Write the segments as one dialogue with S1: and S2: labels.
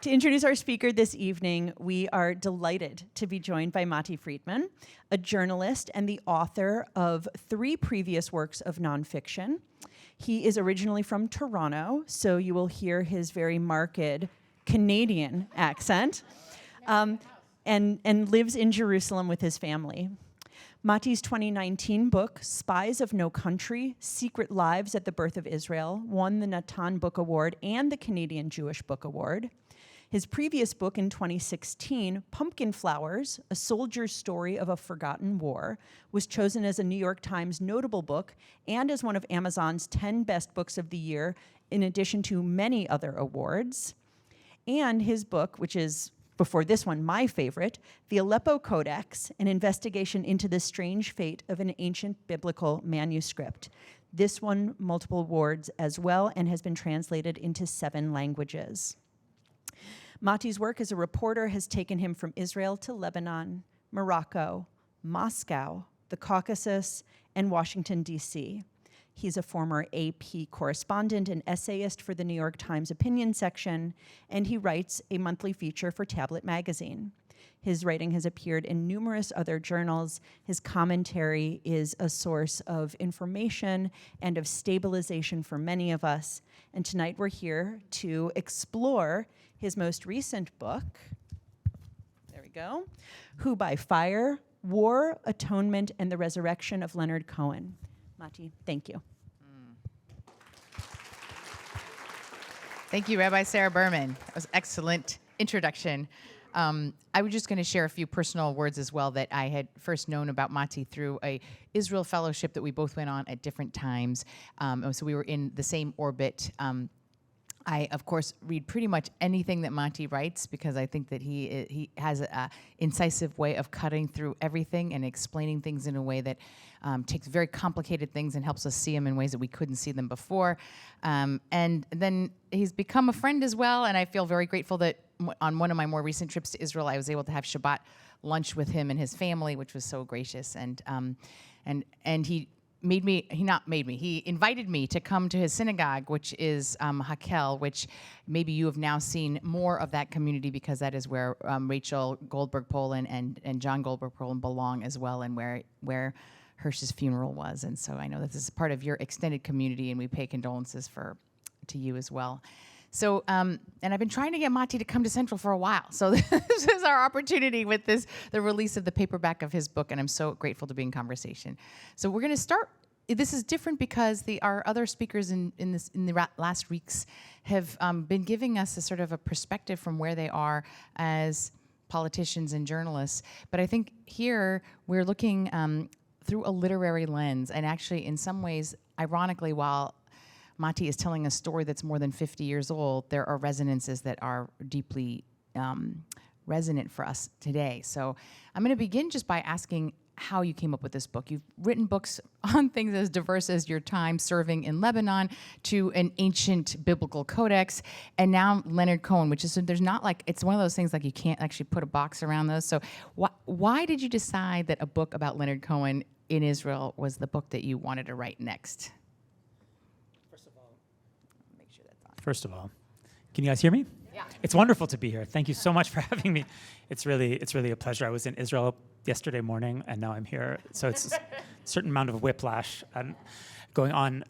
S1: To introduce our speaker this evening, we are delighted to be joined by Matti Friedman, a journalist and the author of 3 previous works of nonfiction. He is originally from Toronto, so you will hear his very marked Canadian accent, and lives in Jerusalem with his family. Matti's 2019 book, Spies of No Country, Secret Lives at the Birth of Israel, won the Natan Book Award and the Canadian Jewish Book Award. His previous book in 2016, Pumpkin Flowers, A Soldier's Story of a Forgotten War, was chosen as a New York Times notable book and as one of Amazon's 10 best books of the year, in addition to many other awards. And his book, which is, before this one, my favorite, The Aleppo Codex, an investigation into the strange fate of an ancient biblical manuscript. This won multiple awards as well and has been translated into 7 languages. Matti's work as a reporter has taken him from Israel to Lebanon, Morocco, Moscow, the Caucasus, and Washington, D.C. He's a former AP correspondent and essayist for the New York Times opinion section, and he writes a monthly feature for Tablet magazine. His writing has appeared in numerous other journals. His commentary is a source of information and of stabilization for many of us. And tonight we're here to explore his most recent book, there we go, Who by Fire, War, Atonement, and the Resurrection of Leonard Cohen. Matti, thank you.
S2: Thank you, Rabbi Sarah Berman. That was an excellent introduction. I was just going to share a few personal words as well that I had first known about Matti through a Israel fellowship that we both went on at different times. So we were in the same orbit. I, of course, read pretty much anything that Matti writes because I think that he has an incisive way of cutting through everything and explaining things in a way that takes very complicated things and helps us see them in ways that we couldn't see them before. And then he's become a friend as well, and I feel very grateful that on one of my more recent trips to Israel, I was able to have Shabbat lunch with him and his family, which was so gracious. And he he invited me to come to his synagogue, which is Hakel, which maybe you have now seen more of that community because that is where Rachel Goldberg-Polin and John Goldberg-Polin belong as well, and where Hirsch's funeral was. And so I know that this is part of your extended community, and we pay condolences to you as well. So, and I've been trying to get Matti to come to Central for a while. So this is our opportunity with the release of the paperback of his book, and I'm so grateful to be in conversation. So we're going to start. This is different because our other speakers in the last weeks have been giving us a sort of a perspective from where they are as politicians and journalists. But I think here we're looking through a literary lens, and actually in some ways, ironically, while Matti is telling a story that's more than 50 years old, there are resonances that are deeply resonant for us today. So I'm going to begin just by asking how you came up with this book. You've written books on things as diverse as your time serving in Lebanon to an ancient biblical codex, and now Leonard Cohen, which is, there's not like, it's one of those things like you can't actually put a box around those. So why did you decide that a book about Leonard Cohen in Israel was the book that you wanted to write next?
S3: First of all, can you guys hear me?
S2: Yeah.
S3: It's wonderful to be here. Thank you so much for having me. It's really a pleasure. I was in Israel yesterday morning, and now I'm here. So it's a certain amount of whiplash going on.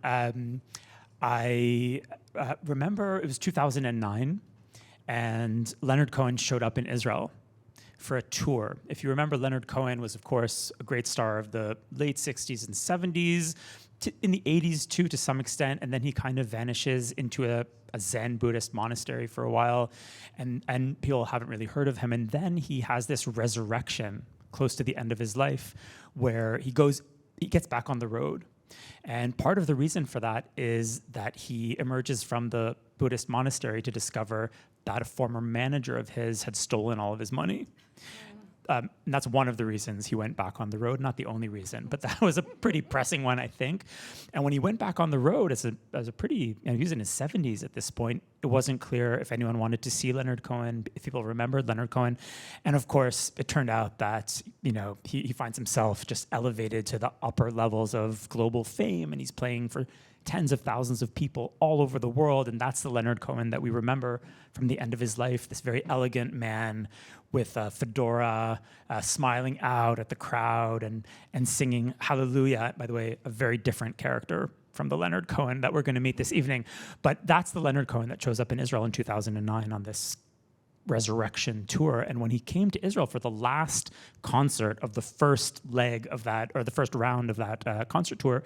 S3: I remember it was 2009, and Leonard Cohen showed up in Israel for a tour. If you remember, Leonard Cohen was, of course, a great star of the late 60s and 70s, in the 80s too, to some extent, and then he kind of vanishes into a Zen Buddhist monastery for a while, and people haven't really heard of him. And then he has this resurrection close to the end of his life where he gets back on the road. And part of the reason for that is that he emerges from the Buddhist monastery to discover that a former manager of his had stolen all of his money. And that's one of the reasons he went back on the road, not the only reason, but that was a pretty pressing one, I think. And when he went back on the road as a pretty, he was in his 70s at this point, it wasn't clear if anyone wanted to see Leonard Cohen, if people remembered Leonard Cohen. And of course, it turned out that, he finds himself just elevated to the upper levels of global fame, and he's playing for tens of thousands of people all over the world. And that's the Leonard Cohen that we remember from the end of his life, this very elegant man with a fedora, smiling out at the crowd and singing Hallelujah. By the way, a very different character from the Leonard Cohen that we're going to meet this evening. But that's the Leonard Cohen that shows up in Israel in 2009 on this resurrection tour. And when he came to Israel for the last concert of the first leg of that, or the first round of that concert tour,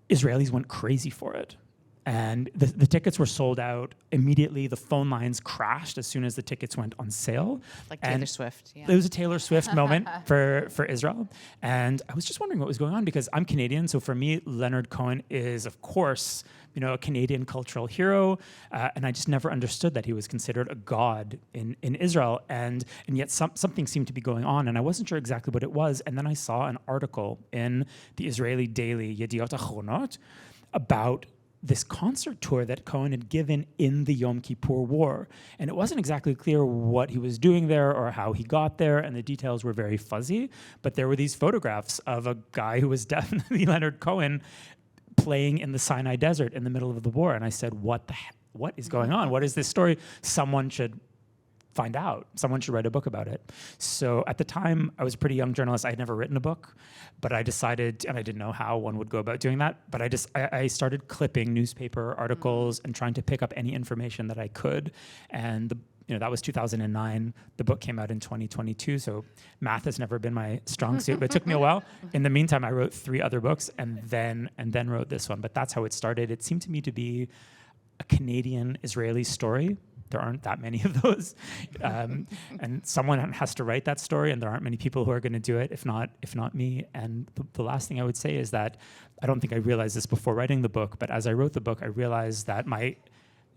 S3: Israelis went crazy for it. And the tickets were sold out immediately. The phone lines crashed as soon as the tickets went on sale.
S2: Like Taylor Swift. Yeah.
S3: It was a Taylor Swift moment for Israel. And I was just wondering what was going on, because I'm Canadian. So for me, Leonard Cohen is, of course, a Canadian cultural hero. And I just never understood that he was considered a god in Israel. And yet something seemed to be going on. And I wasn't sure exactly what it was. And then I saw an article in the Israeli daily Yediot Achronot about this concert tour that Cohen had given in the Yom Kippur War. And it wasn't exactly clear what he was doing there or how he got there, and the details were very fuzzy. But there were these photographs of a guy who was definitely Leonard Cohen playing in the Sinai desert in the middle of the war. And I said, what is going on? What is this story? Someone should find out. Someone should write a book about it. So at the time, I was a pretty young journalist. I had never written a book, but I decided, and I didn't know how one would go about doing that, but I started clipping newspaper articles and trying to pick up any information that I could. And that was 2009. The book came out in 2022, so math has never been my strong suit, but it took me a while. In the meantime, I wrote 3 other books and then wrote this one. But that's how it started. It seemed to me to be a Canadian-Israeli story. There aren't that many of those, and someone has to write that story, and there aren't many people who are going to do it, if not me. And the last thing I would say is that I don't think I realized this before writing the book, but as I wrote the book, I realized that my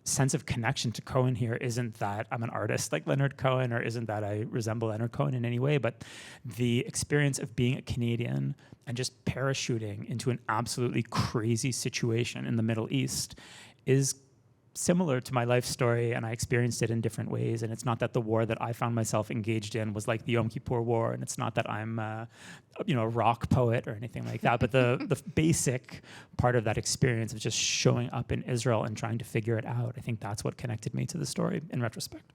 S3: sense of connection to Cohen here isn't that I'm an artist like Leonard Cohen, or isn't that I resemble Leonard Cohen in any way, but the experience of being a Canadian and just parachuting into an absolutely crazy situation in the Middle East is similar to my life story, and I experienced it in different ways. And it's not that the war that I found myself engaged in was like the Yom Kippur War, and it's not that I'm a rock poet or anything like that, but the basic part of that experience of just showing up in Israel and trying to figure it out, I think that's what connected me to the story in retrospect.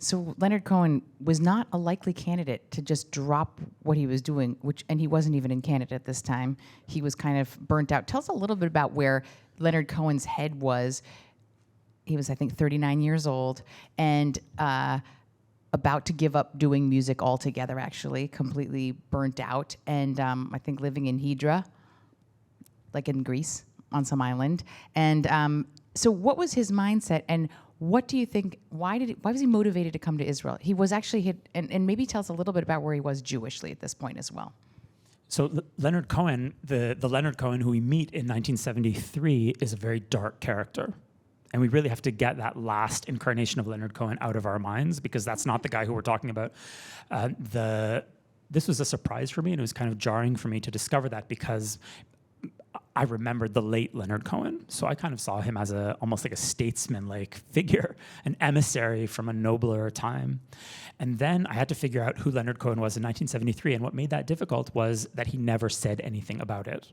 S2: So Leonard Cohen was not a likely candidate to just drop what he was doing, and he wasn't even in Canada at this time. He was kind of burnt out. Tell us a little bit about where Leonard Cohen's head was. He was, I think, 39 years old and about to give up doing music altogether, actually, completely burnt out. And I think living in Hydra, like in Greece, on some island. And so what was his mindset, and what do you think, why was he motivated to come to Israel? He was actually, and maybe tell us a little bit about where he was Jewishly at this point as well.
S3: So Leonard Cohen, the Leonard Cohen who we meet in 1973, is a very dark character. And we really have to get that last incarnation of Leonard Cohen out of our minds, because that's not the guy who we're talking about. This was a surprise for me, and it was kind of jarring for me to discover that, because I remembered the late Leonard Cohen. So I kind of saw him as almost like a statesman-like figure, an emissary from a nobler time. And then I had to figure out who Leonard Cohen was in 1973. And what made that difficult was that he never said anything about it.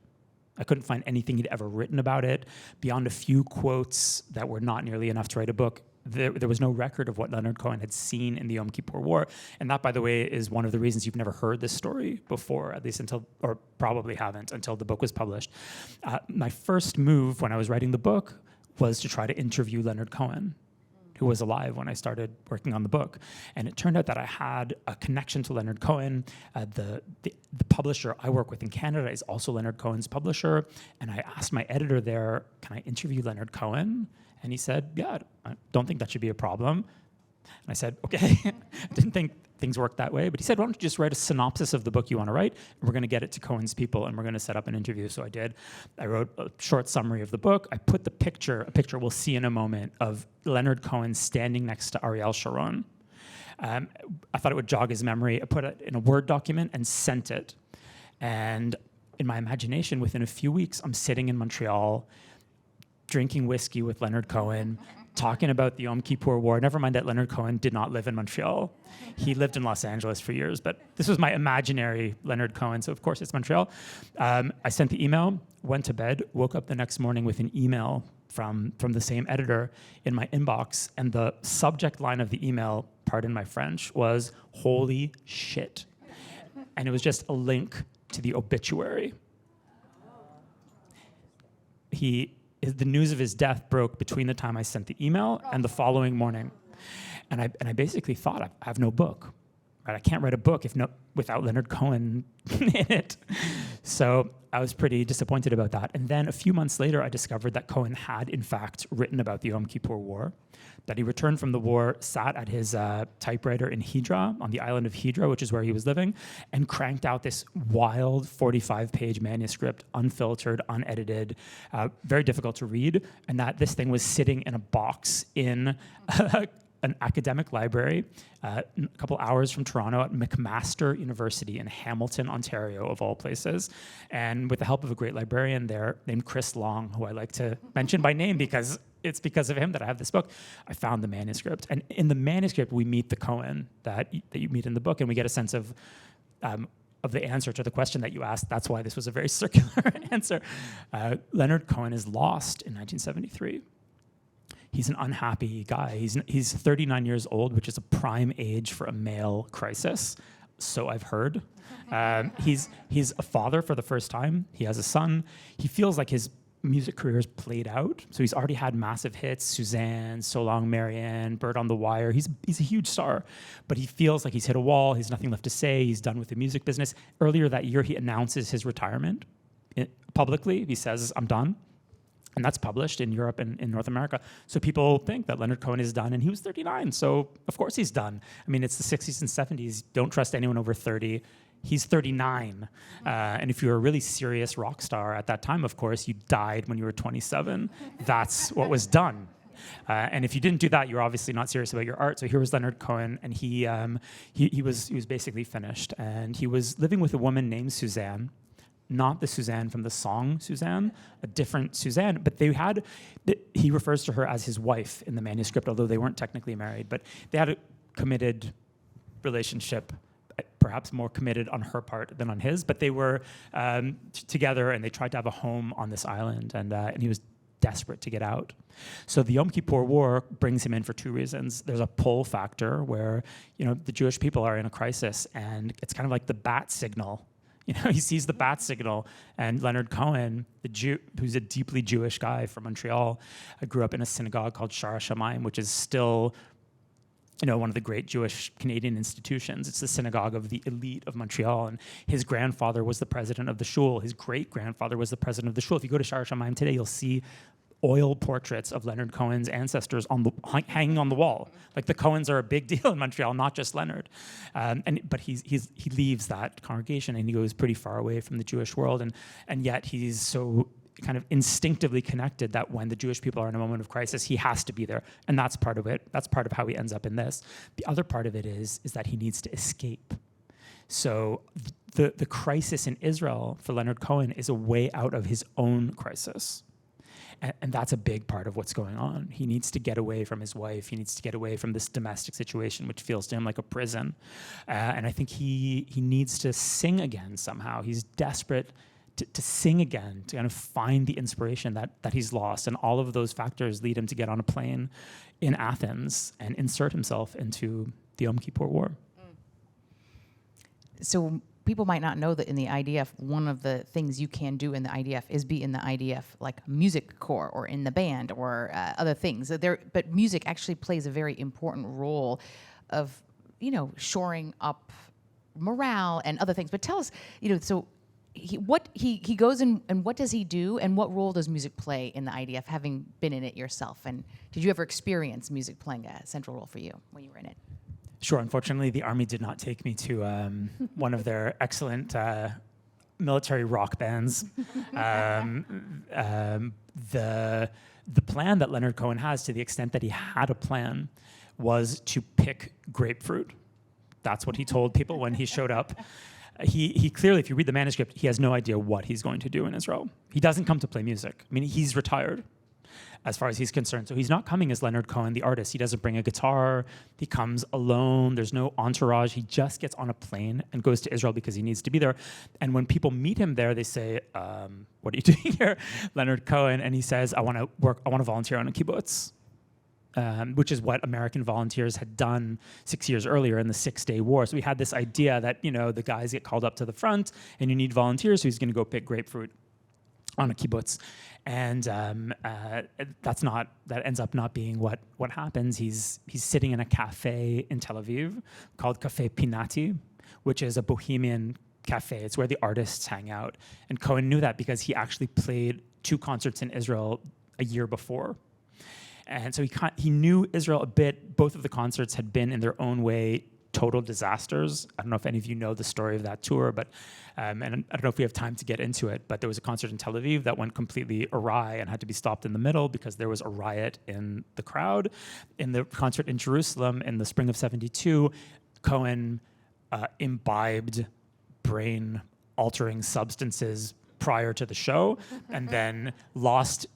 S3: I couldn't find anything he'd ever written about it, beyond a few quotes that were not nearly enough to write a book. There was no record of what Leonard Cohen had seen in the Yom Kippur War. And that, by the way, is one of the reasons you've never heard this story before, at least or probably haven't, until the book was published. My first move when I was writing the book was to try to interview Leonard Cohen, who was alive when I started working on the book. And it turned out that I had a connection to Leonard Cohen. The publisher I work with in Canada is also Leonard Cohen's publisher. And I asked my editor there, can I interview Leonard Cohen? And he said, yeah, I don't think that should be a problem. And I said, okay. I didn't think things worked that way. But he said, why don't you just write a synopsis of the book you want to write? And we're going to get it to Cohen's people, and we're going to set up an interview. So I did. I wrote a short summary of the book. I put a picture we'll see in a moment, of Leonard Cohen standing next to Ariel Sharon. I thought it would jog his memory. I put it in a Word document and sent it. And in my imagination, within a few weeks, I'm sitting in Montreal, drinking whiskey with Leonard Cohen, talking about the Yom Kippur War. Never mind that Leonard Cohen did not live in Montreal. He lived in Los Angeles for years, but this was my imaginary Leonard Cohen, so of course it's Montreal. I sent the email, went to bed, woke up the next morning with an email from the same editor in my inbox, and the subject line of the email, pardon my French, was "Holy shit." And it was just a link to the obituary. The news of his death broke between the time I sent the email and the following morning. And I basically thought, I have no book. Right? I can't write a book without Leonard Cohen in it. So I was pretty disappointed about that. And then a few months later, I discovered that Cohen had, in fact, written about the Yom Kippur War, that he returned from the war, sat at his typewriter in Hydra, on the island of Hydra, which is where he was living, and cranked out this wild 45-page manuscript, unfiltered, unedited, very difficult to read, and that this thing was sitting in a box in an academic library a couple hours from Toronto at McMaster University in Hamilton, Ontario, of all places. And with the help of a great librarian there named Chris Long, who I like to mention by name because it's because of him that I have this book, I found the manuscript. And in the manuscript, we meet the Cohen that you meet in the book, and we get a sense of the answer to the question that you asked. That's why this was a very circular answer. Leonard Cohen is lost in 1973. He's an unhappy guy. He's 39 years old, which is a prime age for a male crisis, so I've heard. He's a father for the first time. He has a son. He feels like his music career is played out. So he's already had massive hits: Suzanne, So Long Marianne, Bird on the Wire. He's a huge star, but he feels like he's hit a wall. He's nothing left to say. He's done with the music business. Earlier that year, he announces his retirement publicly. He says, "I'm done." And that's published in Europe and in North America. So people think that Leonard Cohen is done, and he was 39, so of course he's done. I mean, it's the 60s and 70s. Don't trust anyone over 30. He's 39. And if you're a really serious rock star at that time, of course, you died when you were 27. That's what was done. And if you didn't do that, you're obviously not serious about your art. So here was Leonard Cohen, and he was basically finished. And he was living with a woman named Suzanne. Not the Suzanne from the song Suzanne, a different Suzanne, but he refers to her as his wife in the manuscript, although they weren't technically married, but they had a committed relationship, perhaps more committed on her part than on his, but they were together, and they tried to have a home on this island, and he was desperate to get out. So the Yom Kippur War brings him in for two reasons. There's a pull factor where, the Jewish people are in a crisis, and it's kind of like the bat signal. He sees the bat signal, and Leonard Cohen, the Jew, who's a deeply Jewish guy from Montreal, grew up in a synagogue called Shara Shamayim, which is still, one of the great Jewish Canadian institutions. It's the synagogue of the elite of Montreal, and his grandfather was the president of the shul. His great-grandfather was the president of the shul. If you go to Shara Shamayim today, you'll see oil portraits of Leonard Cohen's ancestors hanging on the wall. Like, the Cohens are a big deal in Montreal, not just Leonard. But he leaves that congregation, and he goes pretty far away from the Jewish world, and yet he's so kind of instinctively connected that when the Jewish people are in a moment of crisis, he has to be there, and that's part of it. That's part of how he ends up in this. The other part of it is that he needs to escape. So the crisis in Israel for Leonard Cohen is a way out of his own crisis. And that's a big part of what's going on. He needs to get away from his wife. He needs to get away from this domestic situation, which feels to him like a prison. And I think he needs to sing again somehow. He's desperate to sing again, to kind of find the inspiration that he's lost. And all of those factors lead him to get on a plane in Athens and insert himself into the Yom Kippur War.
S2: So people might not know that in the IDF, one of the things you can do in the IDF is be in the IDF, like music corps or in the band or other things. But music actually plays a very important role of, shoring up morale and other things. But tell us, so he goes in, and what does he do, and what role does music play in the IDF, having been in it yourself? And did you ever experience music playing a central role for you when you were in it?
S3: Sure. Unfortunately, the Army did not take me to one of their excellent military rock bands. The plan that Leonard Cohen has, to the extent that he had a plan, was to pick grapefruit. That's what he told people when he showed up. He clearly, if you read the manuscript, he has no idea what he's going to do in Israel. He doesn't come to play music. I mean, he's retired. as far as he's concerned. So he's not coming as Leonard Cohen, the artist. He doesn't bring a guitar. He comes alone. There's no entourage. He just gets on a plane and goes to Israel because he needs to be there. And when people meet him there, they say, what are you doing here, Leonard Cohen? And he says, I want to volunteer on a kibbutz. Which is what American volunteers had done 6 years earlier in the Six-Day War. So we had this idea that, the guys get called up to the front and you need volunteers, so he's going to go pick grapefruit on a kibbutz. And that ends up not being what happens. He's sitting in a cafe in Tel Aviv called Cafe Pinati, which is a bohemian cafe. It's where the artists hang out. And Cohen knew that because he actually played 2 concerts in Israel a year before. And so he knew Israel a bit. Both of the concerts had been, in their own way, total disasters. I don't know if any of you know the story of that tour, but and I don't know if we have time to get into it, but there was a concert in Tel Aviv that went completely awry and had to be stopped in the middle because there was a riot in the crowd. In the concert in Jerusalem in the spring of '72, Cohen imbibed brain-altering substances prior to the show and then lost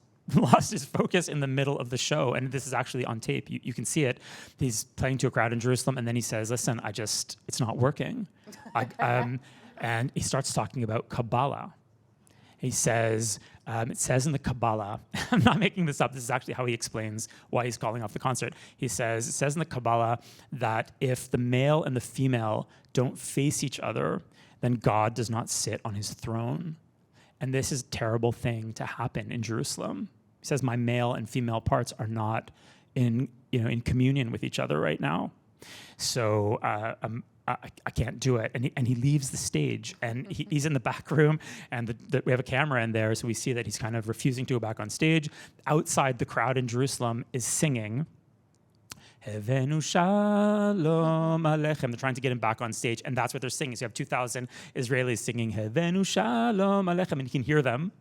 S3: his focus in the middle of the show. And this is actually on tape. You can see it. He's playing to a crowd in Jerusalem, and then he says, listen, it's not working. And he starts talking about Kabbalah. He says, it says in the Kabbalah, I'm not making this up, this is actually how he explains why he's calling off the concert. He says, it says in the Kabbalah that if the male and the female don't face each other, then God does not sit on his throne. And this is a terrible thing to happen in Jerusalem. He says, my male and female parts are not in communion with each other right now. So I can't do it. And he leaves the stage, and he's in the back room, and we have a camera in there, so we see that he's kind of refusing to go back on stage. Outside, the crowd in Jerusalem is singing, Hevenu Shalom Aleichem. They're trying to get him back on stage, and that's what they're singing. So you have 2,000 Israelis singing Hevenu Shalom Aleichem, and you can hear them.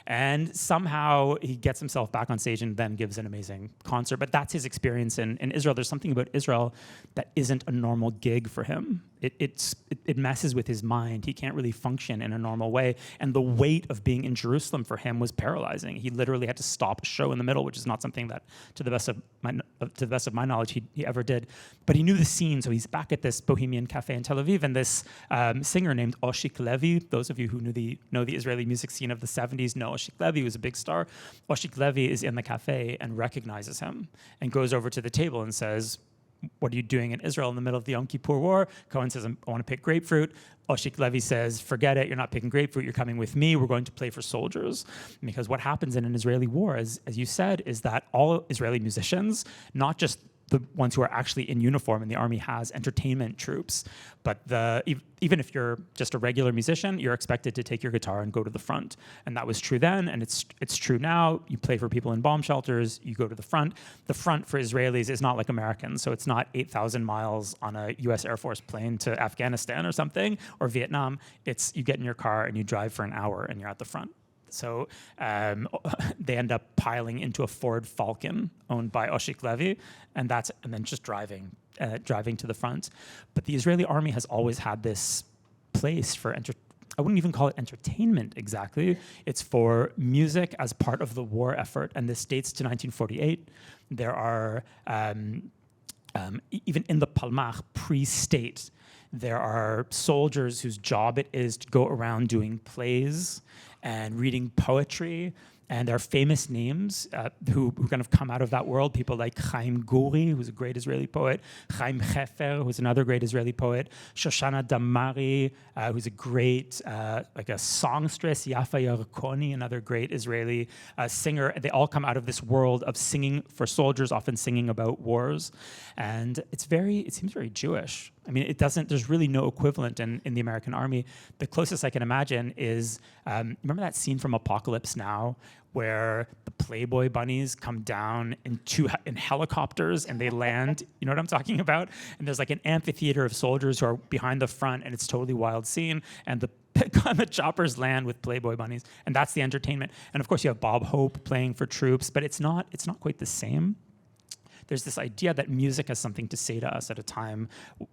S3: And somehow he gets himself back on stage and then gives an amazing concert. But that's his experience in Israel. There's something about Israel that isn't a normal gig for him. It messes with his mind. He can't really function in a normal way. And the weight of being in Jerusalem for him was paralyzing. He literally had to stop a show in the middle, which is not something that, to the best of my knowledge, he ever did. But he knew the scene, so he's back at this bohemian cafe in Tel Aviv, and this singer named Oshik Levy. Those of you who know the Israeli music scene of the 70s know Oshik Levy was a big star. Oshik Levy is in the cafe and recognizes him and goes over to the table and says, what are you doing in Israel in the middle of the Yom Kippur War? Cohen says, I want to pick grapefruit. Oshik Levy says, forget it, you're not picking grapefruit, you're coming with me, we're going to play for soldiers. Because what happens in an Israeli war, as you said, is that all Israeli musicians, not just the ones who are actually in uniform, and the army has entertainment troops, but even if you're just a regular musician, you're expected to take your guitar and go to the front. And that was true then, and it's true now. You play for people in bomb shelters, you go to the front. The front for Israelis is not like Americans, so it's not 8,000 miles on a US Air Force plane to Afghanistan or something, or Vietnam. It's you get in your car and you drive for an hour and you're at the front. So they end up piling into a Ford Falcon owned by Oshik Levy, and then just driving to the front. But the Israeli army has always had this place for I wouldn't even call it entertainment exactly. It's for music as part of the war effort, and this dates to 1948. There are even in the Palmach pre-state, there are soldiers whose job it is to go around doing plays and reading poetry. And there are famous names who kind of come out of that world. People like Chaim Guri, who's a great Israeli poet. Chaim Hefer, who's another great Israeli poet. Shoshana Damari, who's a great, like a songstress. Yafa Yarkoni, another great Israeli singer. They all come out of this world of singing for soldiers, often singing about wars. And it seems very Jewish. I mean, there's really no equivalent in the American army. The closest I can imagine is, remember that scene from Apocalypse Now where the Playboy bunnies come down in helicopters and they land, you know what I'm talking about? And there's like an amphitheater of soldiers who are behind the front, and it's a totally wild scene, and the choppers land with Playboy bunnies, and that's the entertainment. And of course you have Bob Hope playing for troops, but it's not quite the same. There's this idea that music has something to say to us at a time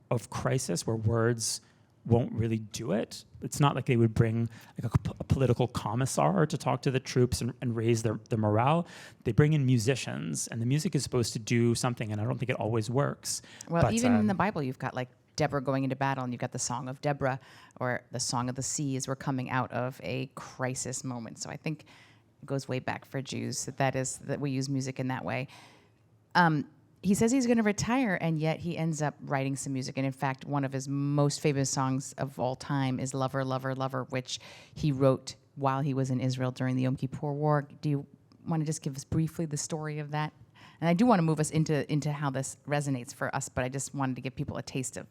S3: of crisis where words won't really do it. It's not like they would bring like a political commissar to talk to the troops and raise their morale. They bring in musicians, and the music is supposed to do something, and I don't think it always works.
S2: Well, even in the Bible, you've got like Deborah going into battle, and you've got the Song of Deborah, or the Song of the Sea, as we're coming out of a crisis moment. So I think it goes way back for Jews that we use music in that way. He says he's going to retire, and yet he ends up writing some music. And in fact, one of his most famous songs of all time is Lover, Lover, Lover, which he wrote while he was in Israel during the Yom Kippur War. Do you want to just give us briefly the story of that? And I do want to move us into how this resonates for us, but I just wanted to give people a taste of.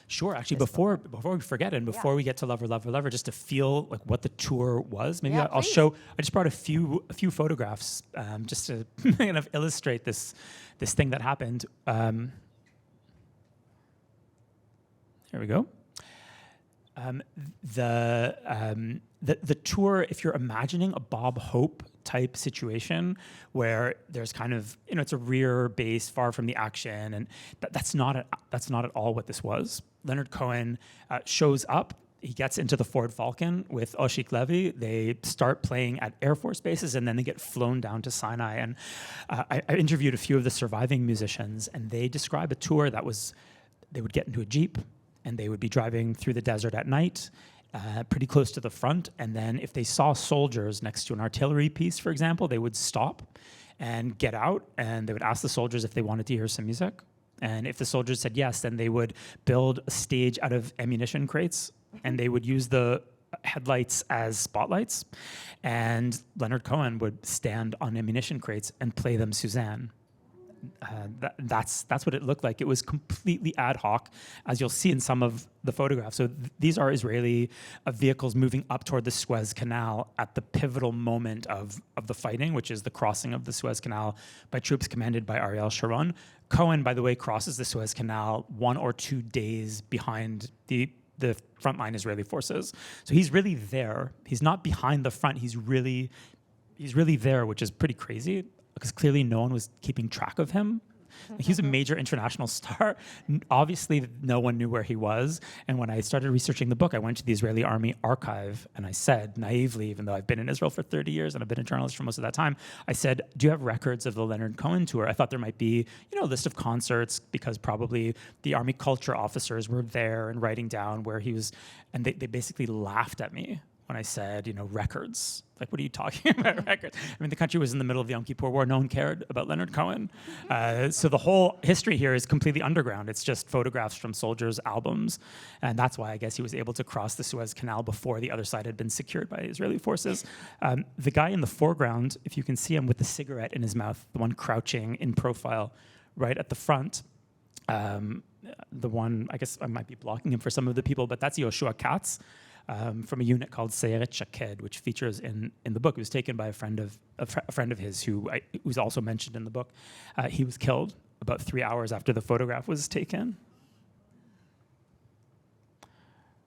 S3: Sure. Actually, before we forget it, and before we get to Lover, Lover, Lover, just to feel like what the tour was, maybe I'll show. I just brought a few photographs just to kind of illustrate this thing that happened. Here we go. The tour, if you're imagining a Bob Hope type situation where there's kind of, it's a rear base far from the action, and that's not at all what this was. Leonard Cohen shows up. He gets into the Ford Falcon with Oshik Levy. They start playing at Air Force bases, and then they get flown down to Sinai. And I interviewed a few of the surviving musicians, and they describe a tour that was, they would get into a Jeep, and they would be driving through the desert at night, pretty close to the front. And then if they saw soldiers next to an artillery piece, for example, they would stop and get out, and they would ask the soldiers if they wanted to hear some music. And if the soldiers said yes, then they would build a stage out of ammunition crates, and they would use the headlights as spotlights. And Leonard Cohen would stand on ammunition crates and play them Suzanne. That's what it looked like. It was completely ad hoc, as you'll see in some of the photographs. So these are Israeli vehicles moving up toward the Suez Canal at the pivotal moment of the fighting, which is the crossing of the Suez Canal by troops commanded by Ariel Sharon. Cohen, by the way, crosses the Suez Canal 1 or 2 days behind the frontline Israeli forces. So he's really there. He's not behind the front. He's really there, which is pretty crazy, because clearly no one was keeping track of him. He's a major international star. Obviously, no one knew where he was. And when I started researching the book, I went to the Israeli Army archive, and I said, naively, even though I've been in Israel for 30 years and I've been a journalist for most of that time, I said, do you have records of the Leonard Cohen tour? I thought there might be, a list of concerts, because probably the Army culture officers were there and writing down where he was. And they basically laughed at me when I said, records. Like, what are you talking about, records? I mean, the country was in the middle of the Yom Kippur War. No one cared about Leonard Cohen. So the whole history here is completely underground. It's just photographs from soldiers' albums. And that's why I guess he was able to cross the Suez Canal before the other side had been secured by Israeli forces. The guy in the foreground, if you can see him with the cigarette in his mouth, the one crouching in profile right at the front, the one, I guess I might be blocking him for some of the people, but that's Yoshua Katz. From a unit called Seyeret Shaked, which features in the book. It was taken by a friend of his who's also mentioned in the book. He was killed about 3 hours after the photograph was taken.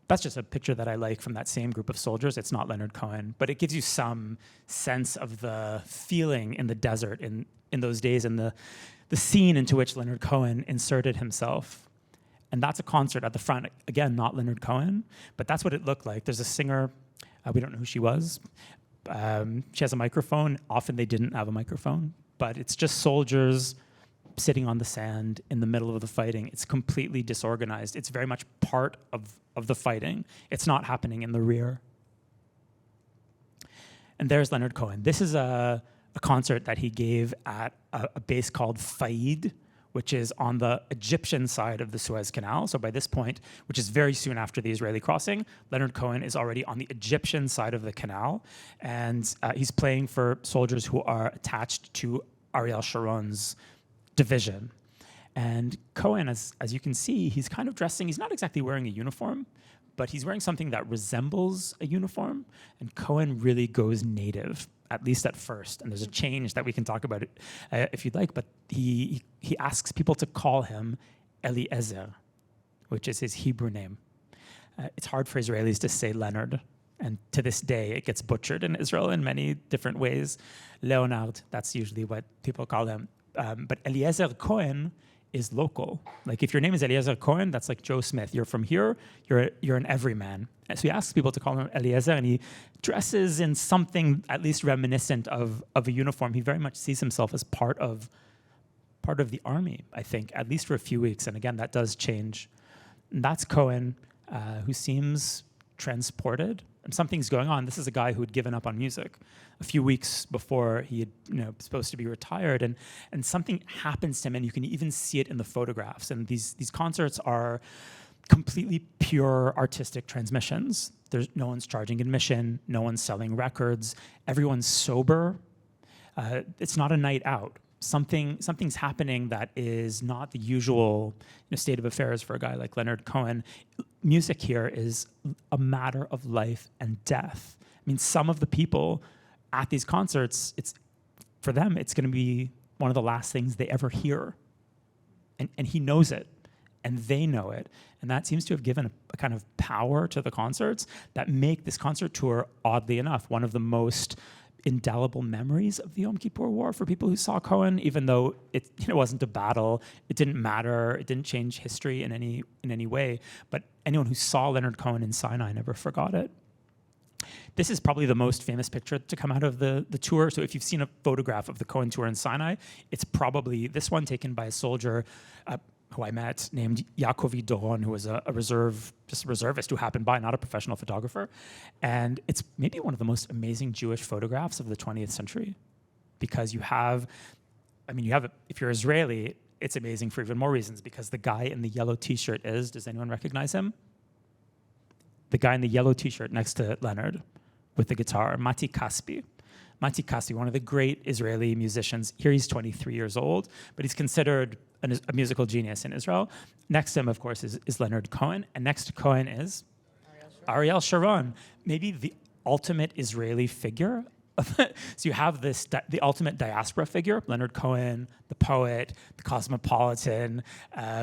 S3: That's just a picture that I like from that same group of soldiers. It's not Leonard Cohen, but it gives you some sense of the feeling in the desert in those days, and the scene into which Leonard Cohen inserted himself. And that's a concert at the front. Again, not Leonard Cohen, but that's what it looked like. There's a singer, we don't know who she was. She has a microphone. Often they didn't have a microphone, but it's just soldiers sitting on the sand in the middle of the fighting. It's completely disorganized. It's very much part of the fighting. It's not happening in the rear. And there's Leonard Cohen. This is a concert that he gave at a base called Faid, which is on the Egyptian side of the Suez Canal. So by this point, which is very soon after the Israeli crossing, Leonard Cohen is already on the Egyptian side of the canal, and he's playing for soldiers who are attached to Ariel Sharon's division. And Cohen, as you can see, he's kind of dressing, he's not exactly wearing a uniform, but he's wearing something that resembles a uniform, and Cohen really goes native, at least at first. And there's a change that we can talk about if you'd like, but he asks people to call him Eliezer, which is his Hebrew name. It's hard for Israelis to say Leonard, and to this day it gets butchered in Israel in many different ways. Leonard, that's usually what people call him. But Eliezer Cohen is local. Like if your name is Eliezer Cohen, that's like Joe Smith. You're from here, you're an everyman. And so he asks people to call him Eliezer, and he dresses in something at least reminiscent of a uniform. He very much sees himself as part of the army, I think, at least for a few weeks. And again, that does change. And that's Cohen, who seems transported, and something's going on. This is a guy who had given up on music a few weeks before he had, supposed to be retired, and something happens to him, and you can even see it in the photographs. And these concerts are completely pure artistic transmissions. No one's charging admission, no one's selling records, everyone's sober. It's not a night out. Something's happening that is not the usual state of affairs for a guy like Leonard Cohen. Music here is a matter of life and death. I mean, some of the people at these concerts, for them, it's going to be one of the last things they ever hear. And he knows it, and they know it. And that seems to have given a kind of power to the concerts that make this concert tour, oddly enough, one of the most indelible memories of the Yom Kippur War for people who saw Cohen, even though it wasn't a battle, it didn't matter, it didn't change history in any way. But anyone who saw Leonard Cohen in Sinai never forgot it. This is probably the most famous picture to come out of the tour. So if you've seen a photograph of the Cohen tour in Sinai, it's probably this one taken by a soldier who I met named Yaakov Doron, who was a reservist who happened by, not a professional photographer. And it's maybe one of the most amazing Jewish photographs of the 20th century, because if you're Israeli, it's amazing for even more reasons, because the guy in the yellow t-shirt does anyone recognize him? The guy in the yellow t-shirt next to Leonard with the guitar, Matti Kaspi. Matti Kaspi, one of the great Israeli musicians. Here he's 23 years old, but he's considered a musical genius in Israel. Next to him, of course, is Leonard Cohen, and next to Cohen is Ariel Sharon, maybe the ultimate Israeli figure. So you have the ultimate diaspora figure, Leonard Cohen, the poet, the cosmopolitan,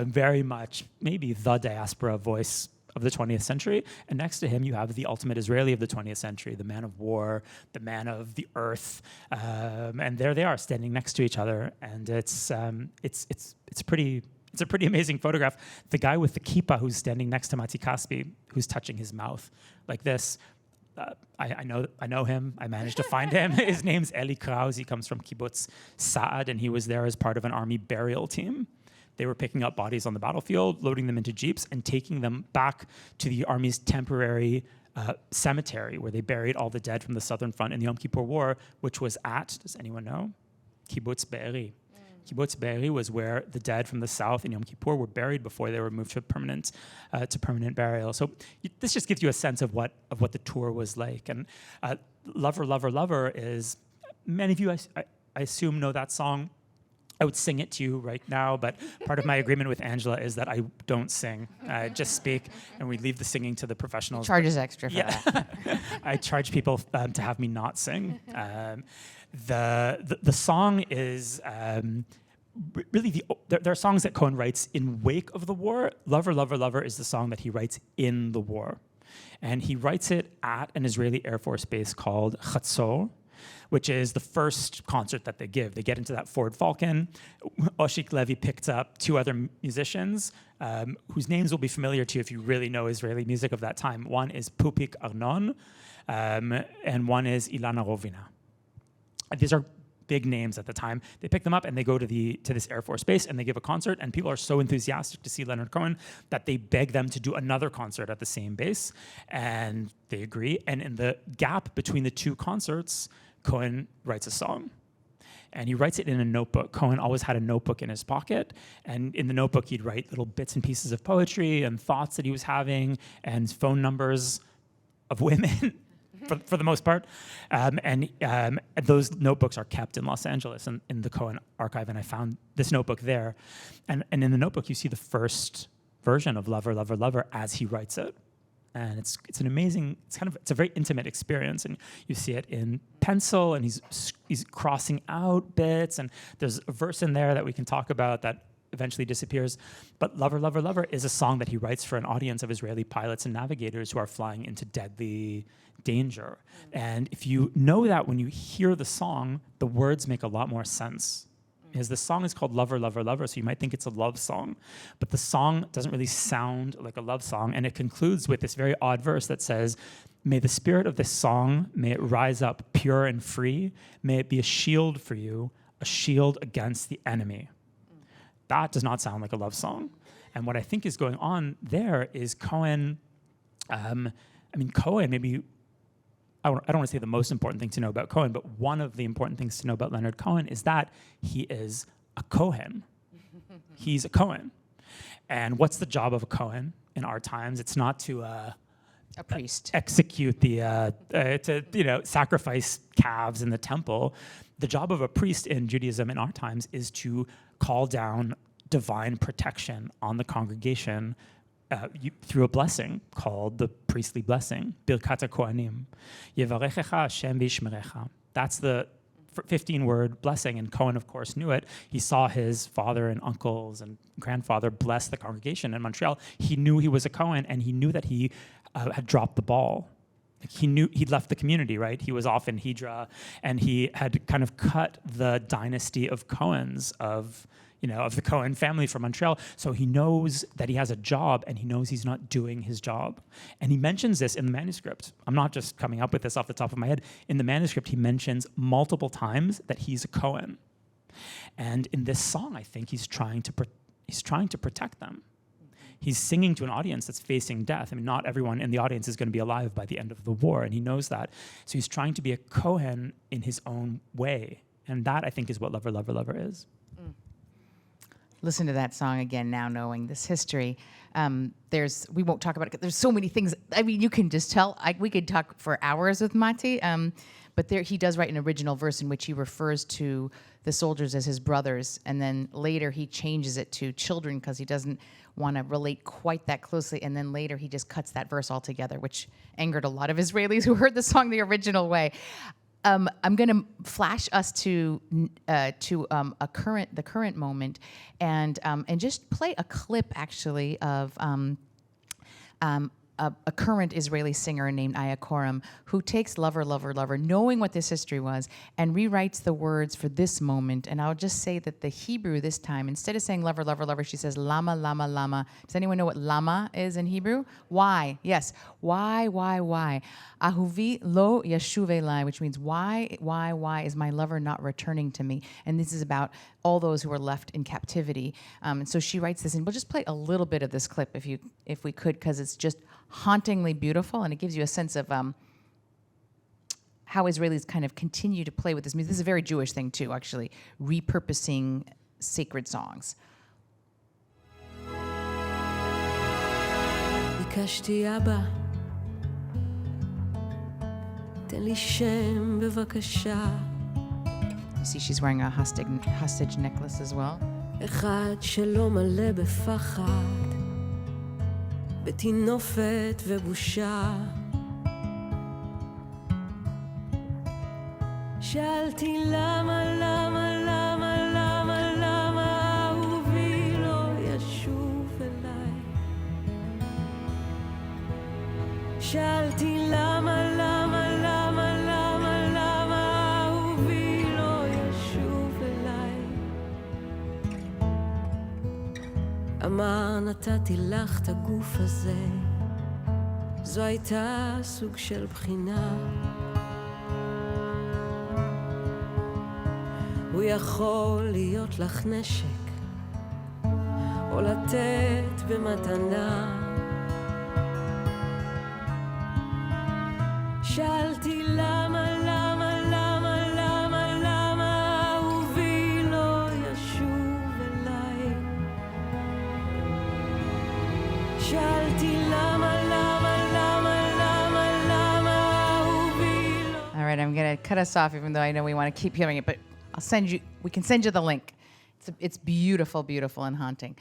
S3: very much maybe the diaspora voice of the 20th century. And next to him, you have the ultimate Israeli of the 20th century, the man of war, the man of the earth. And there they are standing next to each other. And it's a pretty amazing photograph. The guy with the kippah who's standing next to Matti Kaspi, who's touching his mouth like this. I know him. I managed to find him. His name's Eli Kraus. He comes from Kibbutz Saad, and he was there as part of an army burial team. They were picking up bodies on the battlefield, loading them into jeeps, and taking them back to the army's temporary cemetery, where they buried all the dead from the Southern Front in the Yom Kippur War, which was at, does anyone know? Kibbutz Be'eri. Kibbutz Be'eri was where the dead from the South in Yom Kippur were buried before they were moved to permanent burial. So this just gives you a sense of what the tour was like. And Lover, Lover, Lover is, many of you, I assume, know that song. I would sing it to you right now, but part of my agreement with Angela is that I don't sing. I just speak, and we leave the singing to the professionals.
S2: Charges extra for that.
S3: I charge people to have me not sing. The song is really there are songs that Cohen writes in wake of the war. Lover, Lover, Lover is the song that he writes in the war. And he writes it at an Israeli Air Force base called Chatzor, which is the first concert that they give. They get into that Ford Falcon. Oshik Levy picked up two other musicians whose names will be familiar to you if you really know Israeli music of that time. One is Pupik Arnon, and one is Ilana Rovina. These are big names at the time. They pick them up and they go to this Air Force base and they give a concert, and people are so enthusiastic to see Leonard Cohen that they beg them to do another concert at the same base, and they agree. And in the gap between the two concerts, Cohen writes a song, and he writes it in a notebook. Cohen always had a notebook in his pocket, and in the notebook he'd write little bits and pieces of poetry and thoughts that he was having and phone numbers of women for the most part. And those notebooks are kept in Los Angeles in the Cohen archive, and I found this notebook there. And in the notebook you see the first version of Lover, Lover, Lover as he writes it. And it's an amazing, it's a very intimate experience, and you see it in pencil, and he's crossing out bits, and there's a verse in there that we can talk about that eventually disappears. But Lover, Lover, Lover is a song that he writes for an audience of Israeli pilots and navigators who are flying into deadly danger. And if you know that when you hear the song, the words make a lot more sense. is the song is called Lover, Lover, Lover, so you might think it's a love song, but the song doesn't really sound like a love song, and it concludes with this very odd verse that says, may the spirit of this song, may it rise up pure and free, may it be a shield for you, a shield against the enemy. That does not sound like a love song. And what I think is going on there is Cohen, Cohen, maybe, I don't want to say the most important thing to know about Cohen, but one of the important things to know about Leonard Cohen is that he is a Cohen. He's a Cohen. And what's the job of a Cohen in our times? It's not to
S2: A priest.
S3: execute sacrifice calves in the temple. The job of a priest in Judaism in our times is to call down divine protection on the congregation through a blessing called the priestly blessing, Birkat HaKohanim. Yevarechecha Hashem v'yishmerecha. That's the 15-word blessing, and Cohen, of course, knew it. He saw his father and uncles and grandfather bless the congregation in Montreal. He knew he was a Cohen, and he knew that he had dropped the ball. He knew he'd left the community, right? He was off in Hydra, and he had kind of cut the dynasty of Cohens of the Cohen family from Montreal. So he knows that he has a job, and he knows he's not doing his job. And he mentions this in the manuscript. I'm not just coming up with this off the top of my head. In the manuscript, he mentions multiple times that he's a Cohen. And in this song, I think he's trying to protect them. He's singing to an audience that's facing death. I mean, not everyone in the audience is going to be alive by the end of the war, and he knows that. So he's trying to be a Cohen in his own way. And that, I think, is what Lover, Lover, Lover is.
S2: Listen to that song again now, knowing this history. We won't talk about it. There's so many things. I mean, you can just tell. We could talk for hours with Matti. But there, he does write an original verse in which he refers to the soldiers as his brothers, and then later he changes it to children because he doesn't want to relate quite that closely. And then later he just cuts that verse altogether, which angered a lot of Israelis who heard the song the original way. I'm going to flash us to the current moment, and just play a clip actually of a current Israeli singer named Aya Korem, who takes Lover, Lover, Lover, knowing what this history was, and rewrites the words for this moment. And I'll just say that the Hebrew this time, instead of saying Lover, Lover, Lover, she says Lama, Lama, Lama. Does anyone know what Lama is in Hebrew? Why? Yes. Why? Ahuvi lo yashuv elai, which means why is my lover not returning to me? And this is about all those who were left in captivity. And so she writes this, and we'll just play a little bit of this clip if we could, because it's just hauntingly beautiful, and it gives you a sense of how Israelis kind of continue to play with this music. This is a very Jewish thing too, actually, repurposing sacred songs.
S4: ביקשתי אבא, תן לי שם בבקשה.
S2: You see she's wearing a hostage necklace as well.
S4: אחד שלא מלא בפחד, בתינופת ובושה. שאלתי למה אהובי לא ישוב אליי. שאלתי למה אהובי לא ישוב אליי. אמר נתתי לך את הגוף הזה, זו הייתה סוג של בחינה. הוא יכול להיות לך נשק, או לתת במתנה. שאלתי למה אהובי לא ישוב אליי. שאלתי למה אהובי לא.
S2: All right, I'm going to cut us off, even though I know we want to keep hearing it, but we can send you the link. It's beautiful, beautiful and haunting.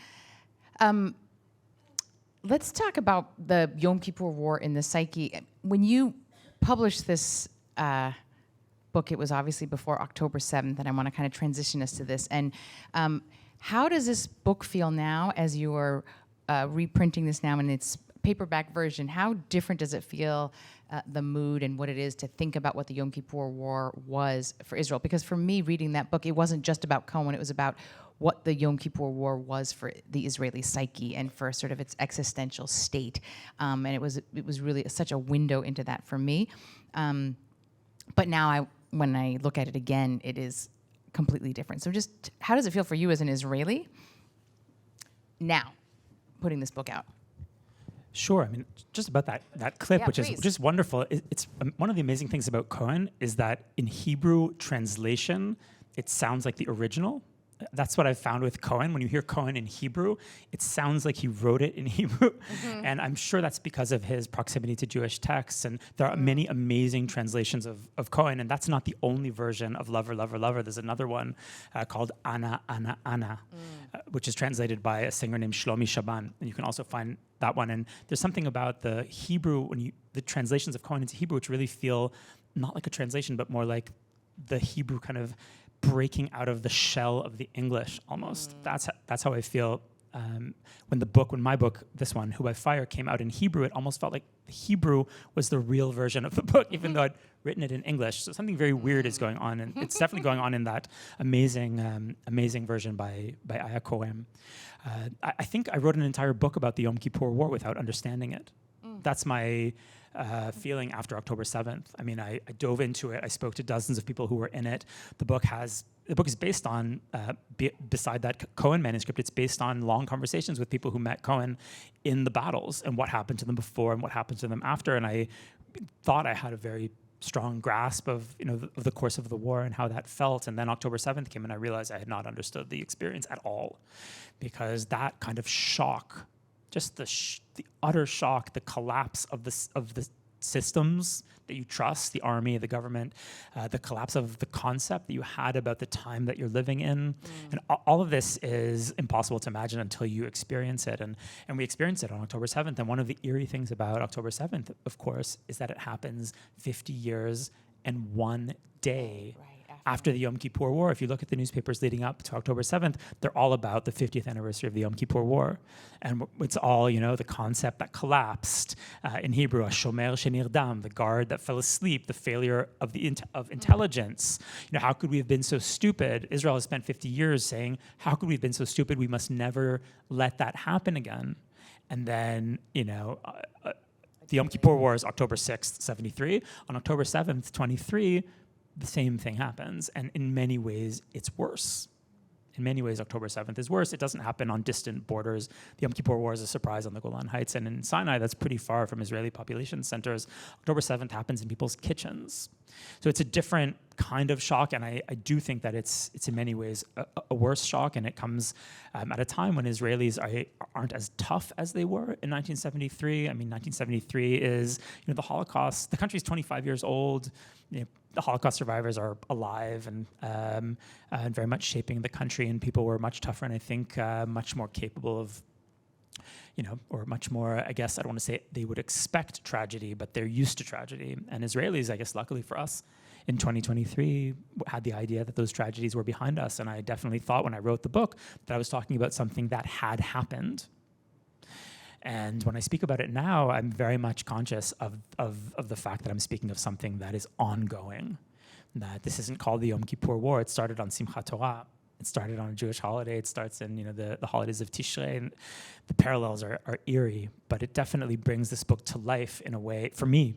S2: Let's talk about the Yom Kippur War in the psyche. When you published this book, it was obviously before October 7th, and I want to kind of transition us to this. And how does this book feel now as you are reprinting this now in its paperback version? How different does it feel the mood and what it is to think about what the Yom Kippur War was for Israel. Because for me, reading that book, it wasn't just about Cohen, it was about what the Yom Kippur War was for the Israeli psyche and for sort of its existential state. And it was really such a window into that for me. But now when I look at it again, it is completely different. So just how does it feel for you as an Israeli now, putting this book out?
S3: Sure. I mean, just about that clip,
S2: Yeah,
S3: which
S2: please.
S3: is just wonderful. It's one of the amazing things about Cohen is that in Hebrew translation, it sounds like the original. That's what I've found with Cohen. When you hear Cohen in Hebrew, it sounds like he wrote it in Hebrew.
S2: Mm-hmm.
S3: And I'm sure that's because of his proximity to Jewish texts. And there are many amazing translations of Cohen. And that's not the only version of Lover, Lover, Lover. There's another one called Anna, Anna, Anna, which is translated by a singer named Shlomi Shaban. And you can also find that one. And there's something about the Hebrew, the translations of Cohen into Hebrew, which really feel not like a translation, but more like the Hebrew kind of breaking out of the shell of the English almost. That's how I feel when my book, this one, Who I Fire, came out in Hebrew. It almost felt like Hebrew was the real version of the book, even though I'd written it in English. So something very weird is going on, and it's definitely going on in that amazing version by Aya Cohen. I think I wrote an entire book about the Yom Kippur War without understanding it. That's my feeling after October 7th. I mean, I dove into it. I spoke to dozens of people who were in it. The book is based on, beside that Cohen manuscript, it's based on long conversations with people who met Cohen in the battles and what happened to them before and what happened to them after. And I thought I had a very strong grasp of the course of the war and how that felt. And then October 7th came and I realized I had not understood the experience at all, because that kind of shock, just the utter shock, the collapse of the systems that you trust, the army, the government, the collapse of the concept that you had about the time that you're living in. And all of this is impossible to imagine until you experience it. And we experienced it on October 7th. And one of the eerie things about October 7th, of course, is that it happens 50 years and 1 day after the Yom Kippur War. If you look at the newspapers leading up to October 7th, they're all about the 50th anniversary of the Yom Kippur War. And it's all, the concept that collapsed in Hebrew, Shomer Shenirdam, the guard that fell asleep, the failure of intelligence. How could we have been so stupid? Israel has spent 50 years saying, how could we have been so stupid? We must never let that happen again. And then, the Yom Kippur War is October 6th, 73. On October 7th, 23, the same thing happens, and in many ways, it's worse. In many ways, October 7th is worse. It doesn't happen on distant borders. The Yom Kippur War is a surprise on the Golan Heights, and in Sinai, that's pretty far from Israeli population centers. October 7th happens in people's kitchens. So it's a different kind of shock, and I do think that it's in many ways a worse shock, and it comes at a time when Israelis aren't as tough as they were in 1973. I mean, 1973 is, the Holocaust. The country's 25 years old. The Holocaust survivors are alive and very much shaping the country, and people were much tougher and I think much more capable of, or much more, I guess, I don't want to say they would expect tragedy, but they're used to tragedy. And Israelis, I guess, luckily for us, in 2023, had the idea that those tragedies were behind us. And I definitely thought when I wrote the book that I was talking about something that had happened. And when I speak about it now, I'm very much conscious of the fact that I'm speaking of something that is ongoing, that this isn't called the Yom Kippur War. It started on Simchat Torah. It started on a Jewish holiday. It starts in the holidays of Tishrei. And the parallels are eerie, but it definitely brings this book to life in a way, for me,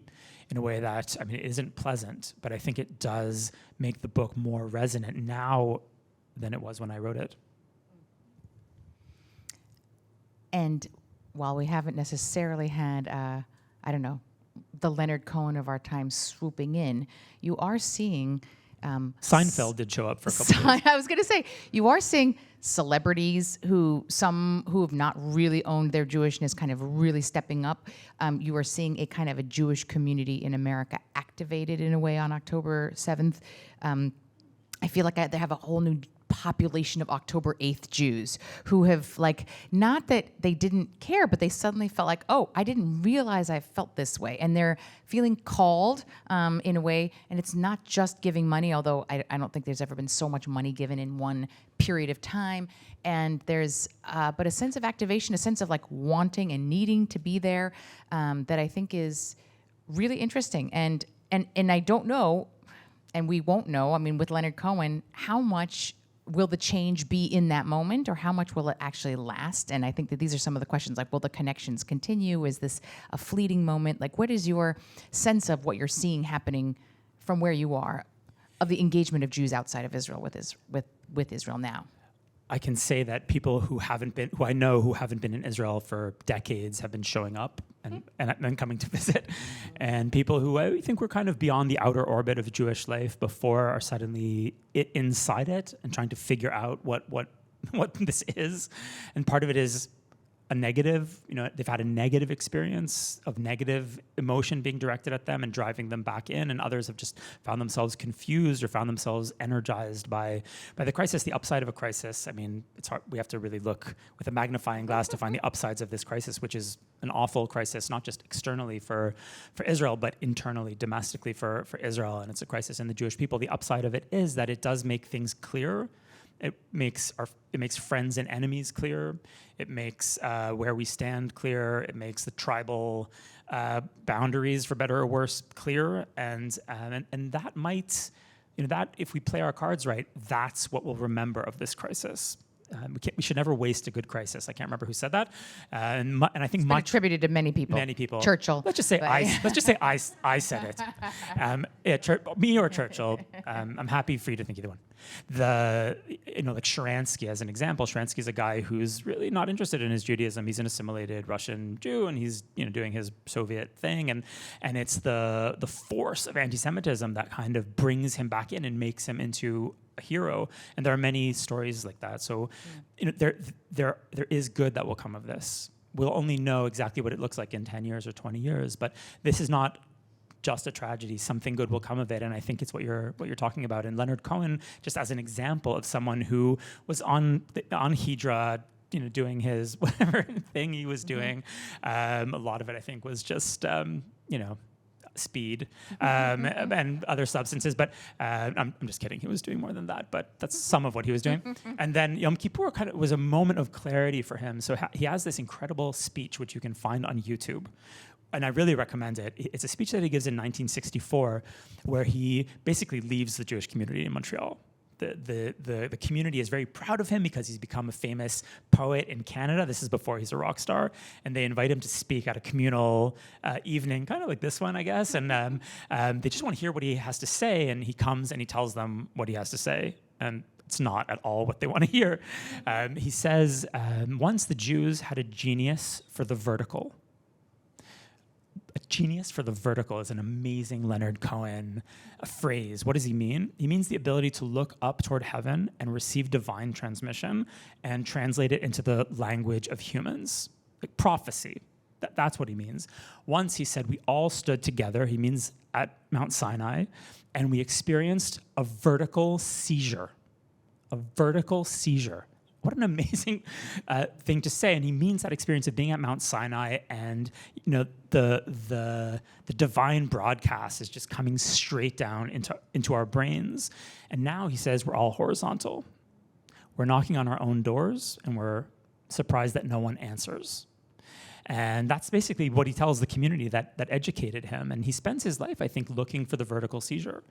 S3: in a way that, it isn't pleasant, but I think it does make the book more resonant now than it was when I wrote it.
S2: And while we haven't necessarily had, the Leonard Cohen of our time swooping in, you are seeing...
S3: Seinfeld did show up for a couple of years.
S2: I was going to say, you are seeing celebrities who have not really owned their Jewishness kind of really stepping up. You are seeing a kind of a Jewish community in America activated in a way on October 7th. I feel like they have a whole new population of October 8th Jews who have not that they didn't care, but they suddenly felt like, oh, I didn't realize I felt this way. And they're feeling called in a way, and it's not just giving money, although I don't think there's ever been so much money given in one period of time. And there's but a sense of activation, a sense of wanting and needing to be there that I think is really interesting. And I don't know, and we won't know, I mean, with Leonard Cohen, how much will the change be in that moment, or how much will it actually last? And I think that these are some of the questions, like, will the connections continue? Is this a fleeting moment? Like, what is your sense of what you're seeing happening from where you are, of the engagement of Jews outside of Israel with Israel now?
S3: I can say that people who I know who haven't been in Israel for decades have been showing up and coming to visit. And people who I think were kind of beyond the outer orbit of Jewish life before are suddenly inside it and trying to figure out what this is. And part of it is a negative, they've had a negative experience of negative emotion being directed at them and driving them back in, and others have just found themselves confused or found themselves energized by the crisis. The upside of a crisis, I mean, it's hard. We have to really look with a magnifying glass to find the upsides of this crisis, which is an awful crisis, not just externally for Israel, but internally, domestically for Israel, and it's a crisis in the Jewish people. The upside of it is that it does make things clear. It makes friends and enemies clear. It makes where we stand clear. It makes the tribal boundaries, for better or worse, clear. And that might, that if we play our cards right, that's what we'll remember of this crisis. We should never waste a good crisis. I can't remember who said that, and I think
S2: it's been attributed to many people.
S3: Many people.
S2: Churchill.
S3: Let's just say I said it. Me or Churchill. I'm happy for you to think either one. Like Sharansky as an example. Sharansky is a guy who's really not interested in his Judaism. He's an assimilated Russian Jew, and he's doing his Soviet thing, and it's the force of anti-Semitism that kind of brings him back in and makes him into a hero. And there are many stories like that. So there is good that will come of this. We'll only know exactly what it looks like in 10 years or 20 years, but this is not just a tragedy. Something good will come of it, and I think it's what you're talking about. And Leonard Cohen, just as an example of someone who was on Hydra, doing his whatever thing he was doing. A lot of it, I think, was just speed and other substances, but I'm just kidding. He was doing more than that, but that's some of what he was doing. And then Yom Kippur kind of was a moment of clarity for him. So he has this incredible speech, which you can find on YouTube, and I really recommend it. It's a speech that he gives in 1964, where he basically leaves the Jewish community in Montreal. The community is very proud of him because he's become a famous poet in Canada. This is before he's a rock star, and they invite him to speak at a communal evening, kind of like this one, I guess. And they just want to hear what he has to say, and he comes and he tells them what he has to say, and it's not at all what they want to hear. He says, once the Jews had a genius for the vertical. A genius for the vertical is an amazing Leonard Cohen phrase. What does he mean? He means the ability to look up toward heaven and receive divine transmission and translate it into the language of humans, like prophecy. That's what he means. Once he said we all stood together, he means at Mount Sinai, and we experienced a vertical seizure. A vertical seizure. What an amazing thing to say. And he means that experience of being at Mount Sinai, and the divine broadcast is just coming straight down into our brains. And now he says we're all horizontal. We're knocking on our own doors, and we're surprised that no one answers. And that's basically what he tells the community that educated him. And he spends his life, I think, looking for the vertical seizure.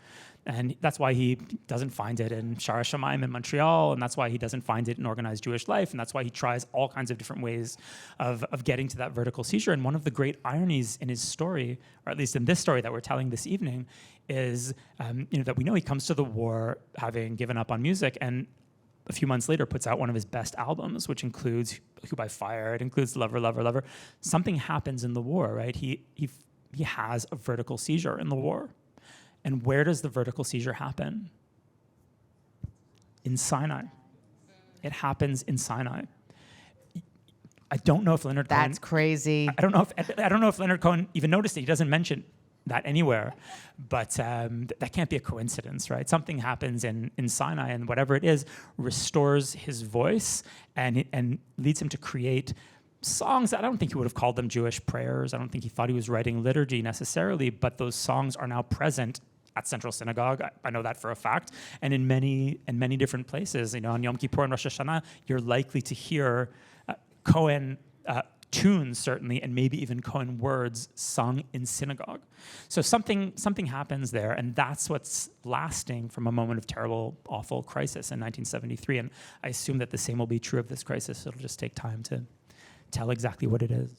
S3: And that's why he doesn't find it in Shara Shamayim in Montreal, and that's why he doesn't find it in organized Jewish life, and that's why he tries all kinds of different ways of getting to that vertical seizure. And one of the great ironies in his story, or at least in this story that we're telling this evening, is that we know he comes to the war having given up on music, and a few months later puts out one of his best albums, which includes Who by Fire, it includes Lover, Lover, Lover. Something happens in the war, right? He has a vertical seizure in the war. And where does the vertical seizure happen? In Sinai. It happens in Sinai. I don't know if Leonard Cohen...
S2: That's crazy.
S3: I don't know if Leonard Cohen even noticed it. He doesn't mention that anywhere, but that can't be a coincidence, right? Something happens in Sinai, and whatever it is restores his voice and leads him to create songs. I don't think he would have called them Jewish prayers. I don't think he thought he was writing liturgy necessarily, but those songs are now present at Central Synagogue. I know that for a fact, and in many different places. On Yom Kippur and Rosh Hashanah, you're likely to hear Cohen tunes certainly, and maybe even Cohen words sung in synagogue. So something happens there, and that's what's lasting from a moment of terrible, awful crisis in 1973. And I assume that the same will be true of this crisis. It'll just take time to tell exactly what it is.